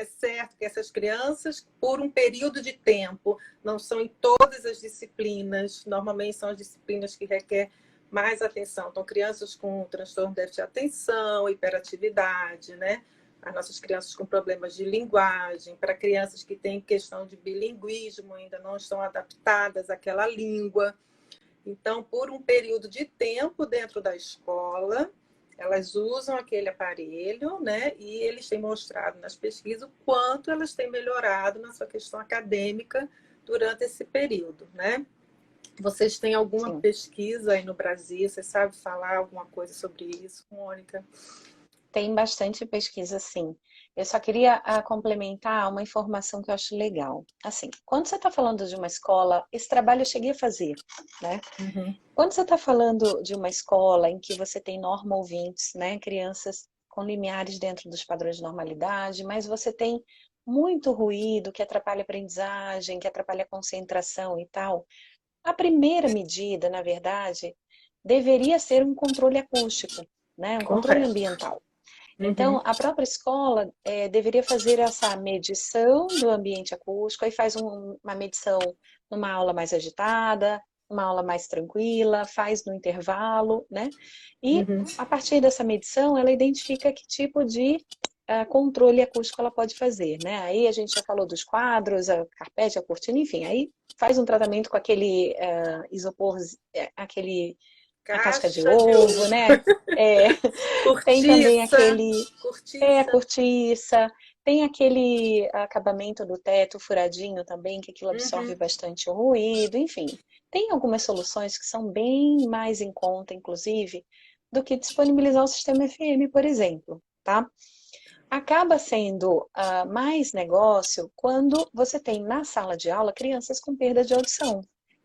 certo que essas crianças, por um período de tempo, não são em todas as disciplinas, normalmente são as disciplinas que requerem mais atenção. Então, crianças com transtorno de déficit de atenção, hiperatividade, né? As nossas crianças com problemas de linguagem, para crianças que têm questão de bilinguismo, ainda não estão adaptadas àquela língua. Então, por um período de tempo dentro da escola, elas usam aquele aparelho, né? E eles têm mostrado nas pesquisas o quanto elas têm melhorado na sua questão acadêmica durante esse período, né? Vocês têm alguma Sim. pesquisa aí no Brasil? Você sabe falar alguma coisa sobre isso, Mônica? Tem bastante pesquisa, sim. Eu só queria complementar uma informação que eu acho legal. Assim, quando você está falando de uma escola, esse trabalho eu cheguei a fazer, né? Uhum. Quando você está falando de uma escola em que você tem normo-ouvintes, né? Crianças com limiares dentro dos padrões de normalidade, mas você tem muito ruído que atrapalha a aprendizagem, que atrapalha a concentração e tal. A primeira medida, na verdade, deveria ser um controle acústico, né? Um controle Correto. ambiental. Uhum. Então, a própria escola deveria fazer essa medição do ambiente acústico, aí faz uma medição numa aula mais agitada, uma aula mais tranquila, faz no intervalo, né? E Uhum. a partir dessa medição, ela identifica que tipo de controle acústico ela pode fazer, né? Aí a gente já falou dos quadros, a carpete, a cortina, enfim, aí faz um tratamento com aquele isopor, aquele a casca de Caixa de ovo, ouro. né? É, tem também Cortiça. aquele a Cortiça. cortiça, tem aquele acabamento do teto furadinho também, que aquilo absorve Uhum. bastante o ruído, enfim. Tem algumas soluções que são bem mais em conta, inclusive, do que disponibilizar o sistema FM, por exemplo, tá? Acaba sendo mais negócio quando você tem na sala de aula crianças com perda de audição.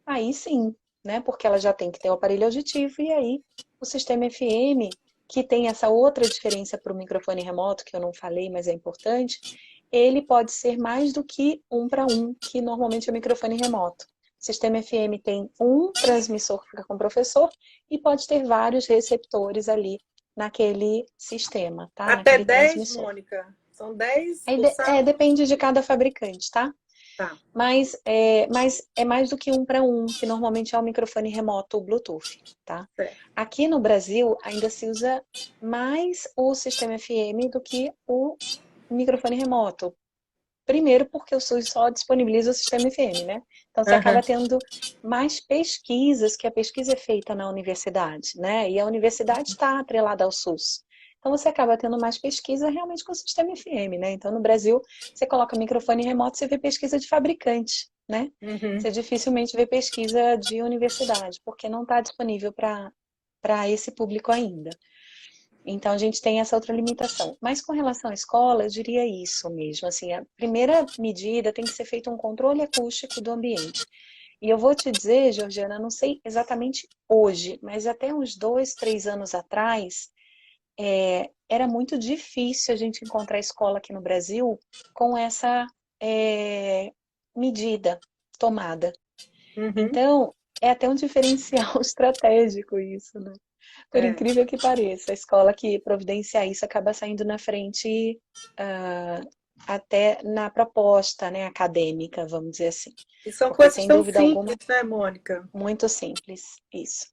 Aí sim, né? Porque ela já tem que ter o aparelho auditivo e aí o sistema FM, que tem essa outra diferença para o microfone remoto, que eu não falei, mas é importante, ele pode ser mais do que um para um, que normalmente é o microfone remoto. O sistema FM tem um transmissor que fica com o professor e pode ter vários receptores ali naquele sistema, tá? Até Naquele 10, transmissor. Mônica? São 10 Aí por sala? depende de cada fabricante, tá? Tá. Mas é mais do que um para um, que normalmente é o microfone remoto Bluetooth, tá? Certo. Aqui no Brasil ainda se usa mais o sistema FM do que o microfone remoto. Primeiro porque o SUS só disponibiliza o sistema FM, né? Então você Aham. acaba tendo mais pesquisas, que a pesquisa é feita na universidade, né? E a universidade está atrelada ao SUS. Então você acaba tendo mais pesquisa realmente com o sistema FM, né? Então no Brasil você coloca microfone remoto, você vê pesquisa de fabricante, né? Uhum. Você dificilmente vê pesquisa de universidade, porque não está disponível para esse público ainda. Então a gente tem essa outra limitação. Mas com relação à escola, eu diria isso mesmo. Assim, a primeira medida tem que ser feito um controle acústico do ambiente. E eu vou te dizer, Georgiana, não sei exatamente hoje, mas até uns 2, 3 anos atrás, era muito difícil a gente encontrar escola aqui no Brasil com essa medida tomada. Uhum. Então, é até um diferencial estratégico isso, né? Por É. incrível que pareça, a escola que providencia isso acaba saindo na frente, ah, até na proposta, né, acadêmica, vamos dizer assim. E são Porque, coisas sem tão dúvida simples, alguma, né, Mônica? muito simples isso.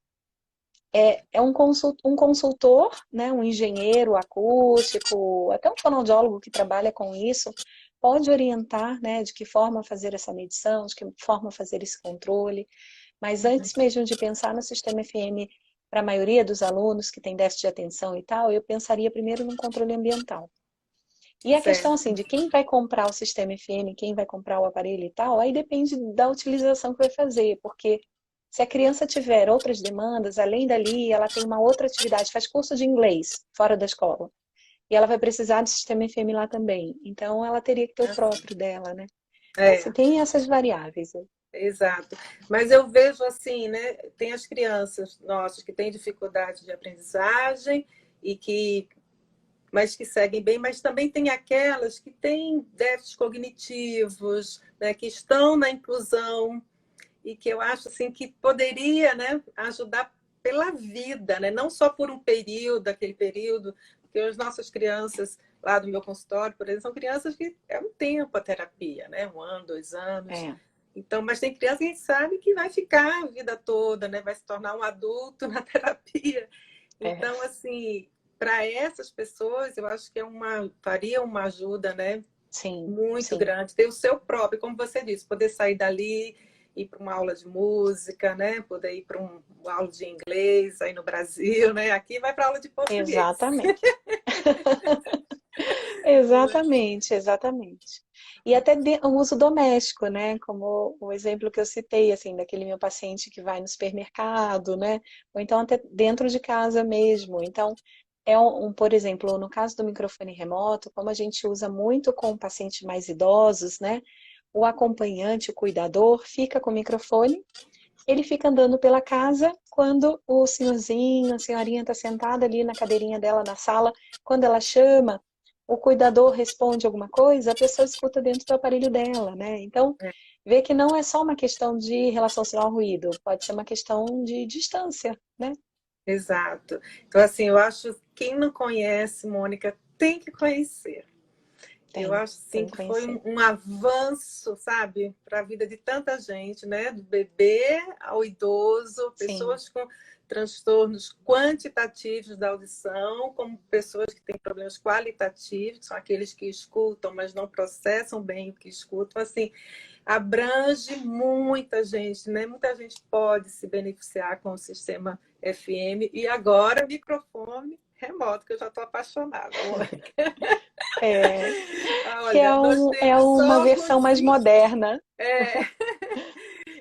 É um consultor, né, um engenheiro acústico, até um fonoaudiólogo que trabalha com isso, pode orientar, né, de que forma fazer essa medição, de que forma fazer esse controle. Mas antes mesmo de pensar no sistema FM para a maioria dos alunos que tem déficit de atenção e tal, eu pensaria primeiro num controle ambiental. E a questão assim Certo. de quem vai comprar o sistema FM, quem vai comprar o aparelho e tal, aí depende da utilização que vai fazer, porque se a criança tiver outras demandas, além dali, ela tem uma outra atividade, faz curso de inglês fora da escola, e ela vai precisar do sistema FM lá também. Então ela teria que ter o Assim, próprio dela, né? Então, assim, é, tem essas variáveis. exato. Mas eu vejo assim, né? Tem as crianças nossas que têm dificuldade de aprendizagem e que mas que seguem bem, mas também tem aquelas que têm déficits cognitivos, né, que estão na inclusão e que eu acho assim que poderia, né, ajudar pela vida, né, não só por um período, aquele período, porque as nossas crianças lá do meu consultório, por exemplo, são crianças que é um tempo a terapia, né, 1 ano, 2 anos. É, Então, mas tem criança que a gente sabe que vai ficar a vida toda, né? Vai se tornar um adulto na terapia. é, Então, assim, para essas pessoas, eu acho que faria uma ajuda, né? sim, Muito sim. grande. Ter o seu próprio, como você disse, poder sair dali, ir para uma aula de música, né? Poder ir para uma aula de inglês aí no Brasil, né? Aqui vai para aula de português. Exatamente. Exatamente, exatamente. E até o uso doméstico, né? Como o exemplo que eu citei, assim, daquele meu paciente que vai no supermercado, né? Ou então até dentro de casa mesmo. Então, por exemplo, no caso do microfone remoto, como a gente usa muito com pacientes mais idosos, né? O acompanhante, o cuidador, fica com o microfone, ele fica andando pela casa quando o senhorzinho, a senhorinha está sentada ali na cadeirinha dela na sala, quando ela chama, o cuidador responde alguma coisa, a pessoa escuta dentro do aparelho dela, né? Então, vê que não é só uma questão de relação sinal-ruído, pode ser uma questão de distância, né? Exato. Então, assim, eu acho que quem não conhece, Mônica, tem que conhecer. Eu acho sim Tem que que foi conhecer. um avanço, sabe, para a vida de tanta gente, né? Do bebê ao idoso, Sim. pessoas com transtornos quantitativos da audição, como pessoas que têm problemas qualitativos, que são aqueles que escutam, mas não processam bem o que escutam. Assim, abrange muita gente, né? Muita gente pode se beneficiar com o sistema FM e agora microfone remoto, que eu já estou apaixonada, amor. É, que Olha, nós é temos uma só versão uns mais 20. moderna. É,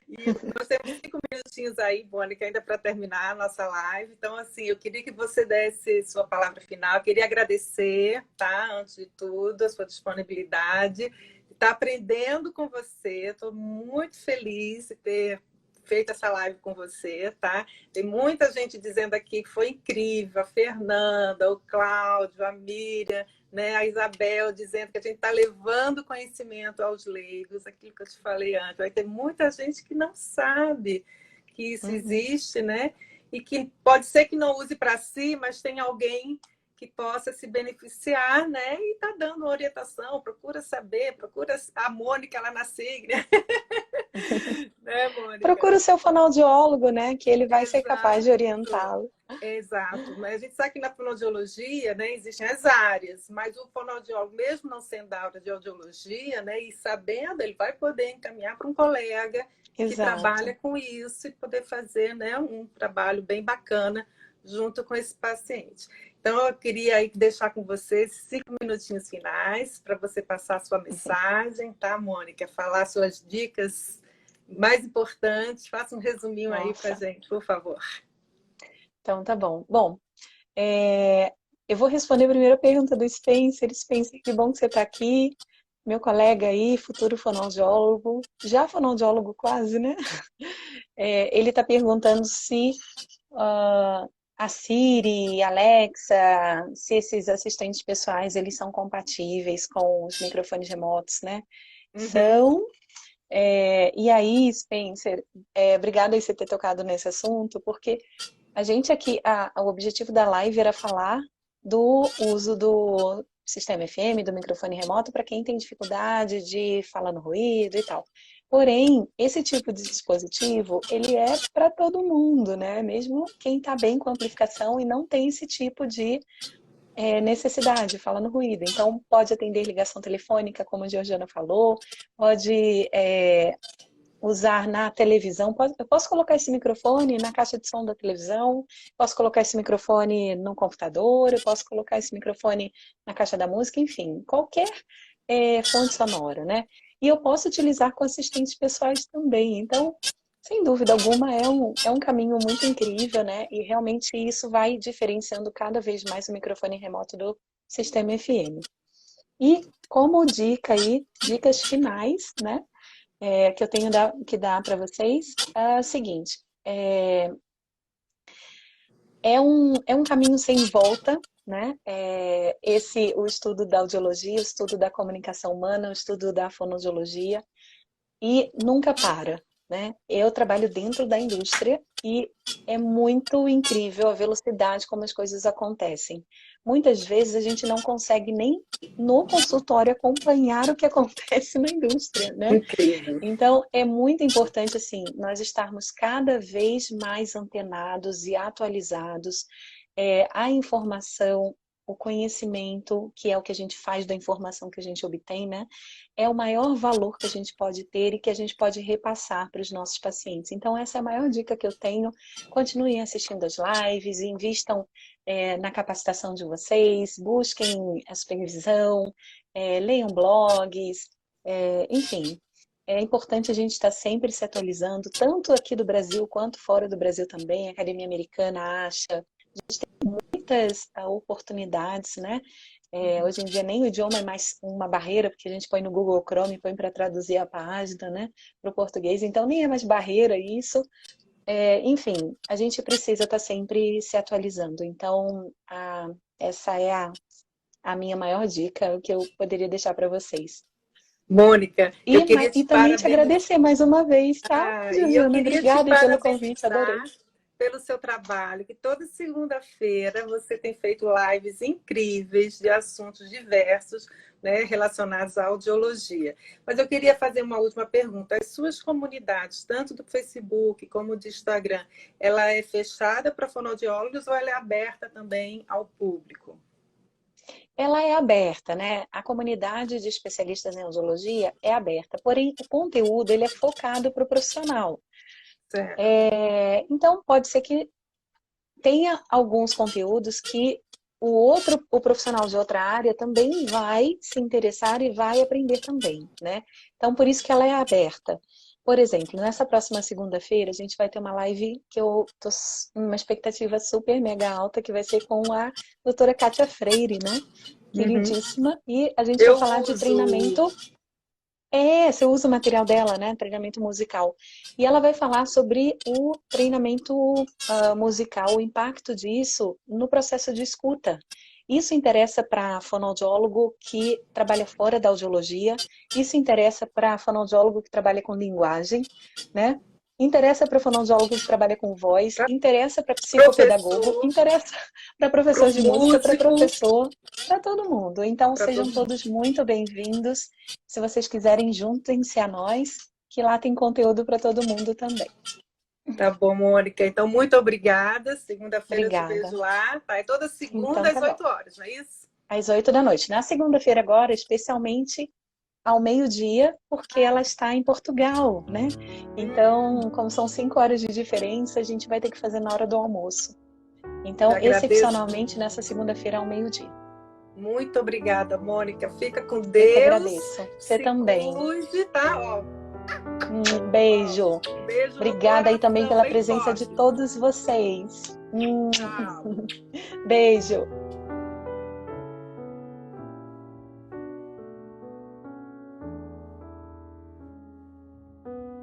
e nós temos 5 minutinhos aí, Mônica, ainda para terminar a nossa live. Então, assim, eu queria que você desse sua palavra final. Eu queria agradecer, tá? Antes de tudo, a sua disponibilidade. Estar aprendendo com você. Estou muito feliz de ter feito essa live com você, tá? Tem muita gente dizendo aqui que foi incrível. A Fernanda, o Cláudio, a Miriam, né? A Isabel dizendo que a gente está levando conhecimento aos leigos, aquilo que eu te falei antes. Vai ter muita gente que não sabe que isso Uhum. existe, né? E que pode ser que não use para si, mas tem alguém que possa se beneficiar, né? E está dando orientação, procura saber, procura a Mônica lá na Signa, né, Mônica? Procura o seu fonoaudiólogo, né? Que ele vai ser capaz de Exato. orientá-lo. Exato, mas a gente sabe que na fonoaudiologia, né, existem as áreas, mas o fonoaudiólogo, mesmo não sendo da área de audiologia, né, e sabendo, ele vai poder encaminhar para um colega que trabalha Exato. com isso e poder fazer, né, um trabalho bem bacana junto com esse paciente. Então, eu queria aí deixar com você esses 5 minutinhos finais para você passar a sua mensagem, tá, Mônica? Falar suas dicas mais importantes. Faça um resuminho aí para Nossa. gente, por favor. Então tá bom. Bom, é, Eu vou responder a primeira pergunta do Spencer. Spencer, que bom que você está aqui. Meu colega aí, futuro fonoaudiólogo, já fonoaudiólogo quase, né? Ele está perguntando se a Siri, Alexa, se esses assistentes pessoais eles são compatíveis com os microfones remotos, né? São. E aí, Spencer, obrigada por você ter tocado nesse assunto, porque a gente aqui, o objetivo da live era falar do uso do sistema FM, do microfone remoto, para quem tem dificuldade de falar no ruído e tal. Porém, esse tipo de dispositivo, ele é para todo mundo, né? Mesmo quem está bem com amplificação e não tem esse tipo de necessidade, fala no ruído. Então, pode atender ligação telefônica, como a Georgiana falou, pode usar na televisão. Eu posso colocar esse microfone na caixa de som da televisão, posso colocar esse microfone no computador, eu posso colocar esse microfone na caixa da música, enfim, qualquer fonte sonora, né? E eu posso utilizar com assistentes pessoais também. Então, sem dúvida alguma, é um caminho muito incrível, né? E realmente isso vai diferenciando cada vez mais o microfone remoto do sistema FM. E como dica aí, dicas finais, né? Que eu tenho que dar para vocês é o seguinte: é um caminho sem volta, né? O estudo da audiologia, o estudo da comunicação humana, o estudo da fonoaudiologia, e nunca para, né? Eu trabalho dentro da indústria e é muito incrível a velocidade como as coisas acontecem. Muitas vezes a gente não consegue nem no consultório acompanhar o que acontece na indústria, né? Incrível. Então, é muito importante, assim, nós estarmos cada vez mais antenados e atualizados. A informação, o conhecimento, que é o que a gente faz da informação que a gente obtém, né? É o maior valor que a gente pode ter e que a gente pode repassar para os nossos pacientes. Então, essa é a maior dica que eu tenho. Continuem assistindo as lives, invistam na capacitação de vocês, busquem a supervisão, leiam blogs, enfim. É importante a gente estar sempre se atualizando, tanto aqui do Brasil quanto fora do Brasil também. A Academia Americana acha. A gente tem muitas oportunidades, né? Hoje em dia nem o idioma é mais uma barreira, porque a gente põe no Google Chrome, põe para traduzir a página, né, para o português, então nem é mais barreira isso. Enfim, a gente precisa estar sempre se atualizando. Então, essa é a minha maior dica, o que eu poderia deixar para vocês. Mônica, eu queria te E também te parabenizar. agradecer mais uma vez, tá, E eu Juliana? queria te Obrigada pelo convite, adorei. parabenizar pelo seu trabalho, que toda segunda-feira você tem feito lives incríveis de assuntos diversos, né, relacionados à audiologia. Mas eu queria fazer uma última pergunta. As suas comunidades, tanto do Facebook como do Instagram, ela é fechada para fonoaudiólogos ou ela é aberta também ao público? Ela é aberta, né? A comunidade de especialistas em audiologia é aberta, porém o conteúdo ele é focado para o profissional. Certo. Então pode ser que tenha alguns conteúdos que o profissional de outra área também vai se interessar e vai aprender também, né? Então por isso que ela é aberta. Por exemplo, nessa próxima segunda-feira a gente vai ter uma live que eu tô uma expectativa super mega alta, que vai ser com a doutora Kátia Freire, né? Queridíssima. E a gente vai falar de treinamento. Você usa o material dela, né? Treinamento musical. E ela vai falar sobre o treinamento musical, o impacto disso no processo de escuta. Isso interessa para fonoaudiólogo que trabalha fora da audiologia, isso interessa para fonoaudiólogo que trabalha com linguagem, né? Interessa para fonoaudiólogo que trabalha com voz, interessa para psicopedagogo, interessa para professor de música, para professor, para todo mundo. Então, sejam todos muito bem-vindos. Se vocês quiserem, juntem-se a nós, que lá tem conteúdo para todo mundo também. Tá bom, Mônica. Então, muito obrigada. Segunda-feira eu te vejo lá. Tá? É toda segunda então, às 8 horas, não é isso? Às 8 da noite. Na segunda-feira agora, especialmente ao meio-dia, porque ela está em Portugal, né? Então, como são 5 horas de diferença, a gente vai ter que fazer na hora do almoço. Então, excepcionalmente, nessa segunda-feira ao meio-dia. Muito obrigada, Mônica. Fica com Deus. Eu que agradeço. Você também. Cuide, tá? Ó. Um beijo. Beijo. Obrigada aí também pela presença de todos vocês. Tchau. Beijo.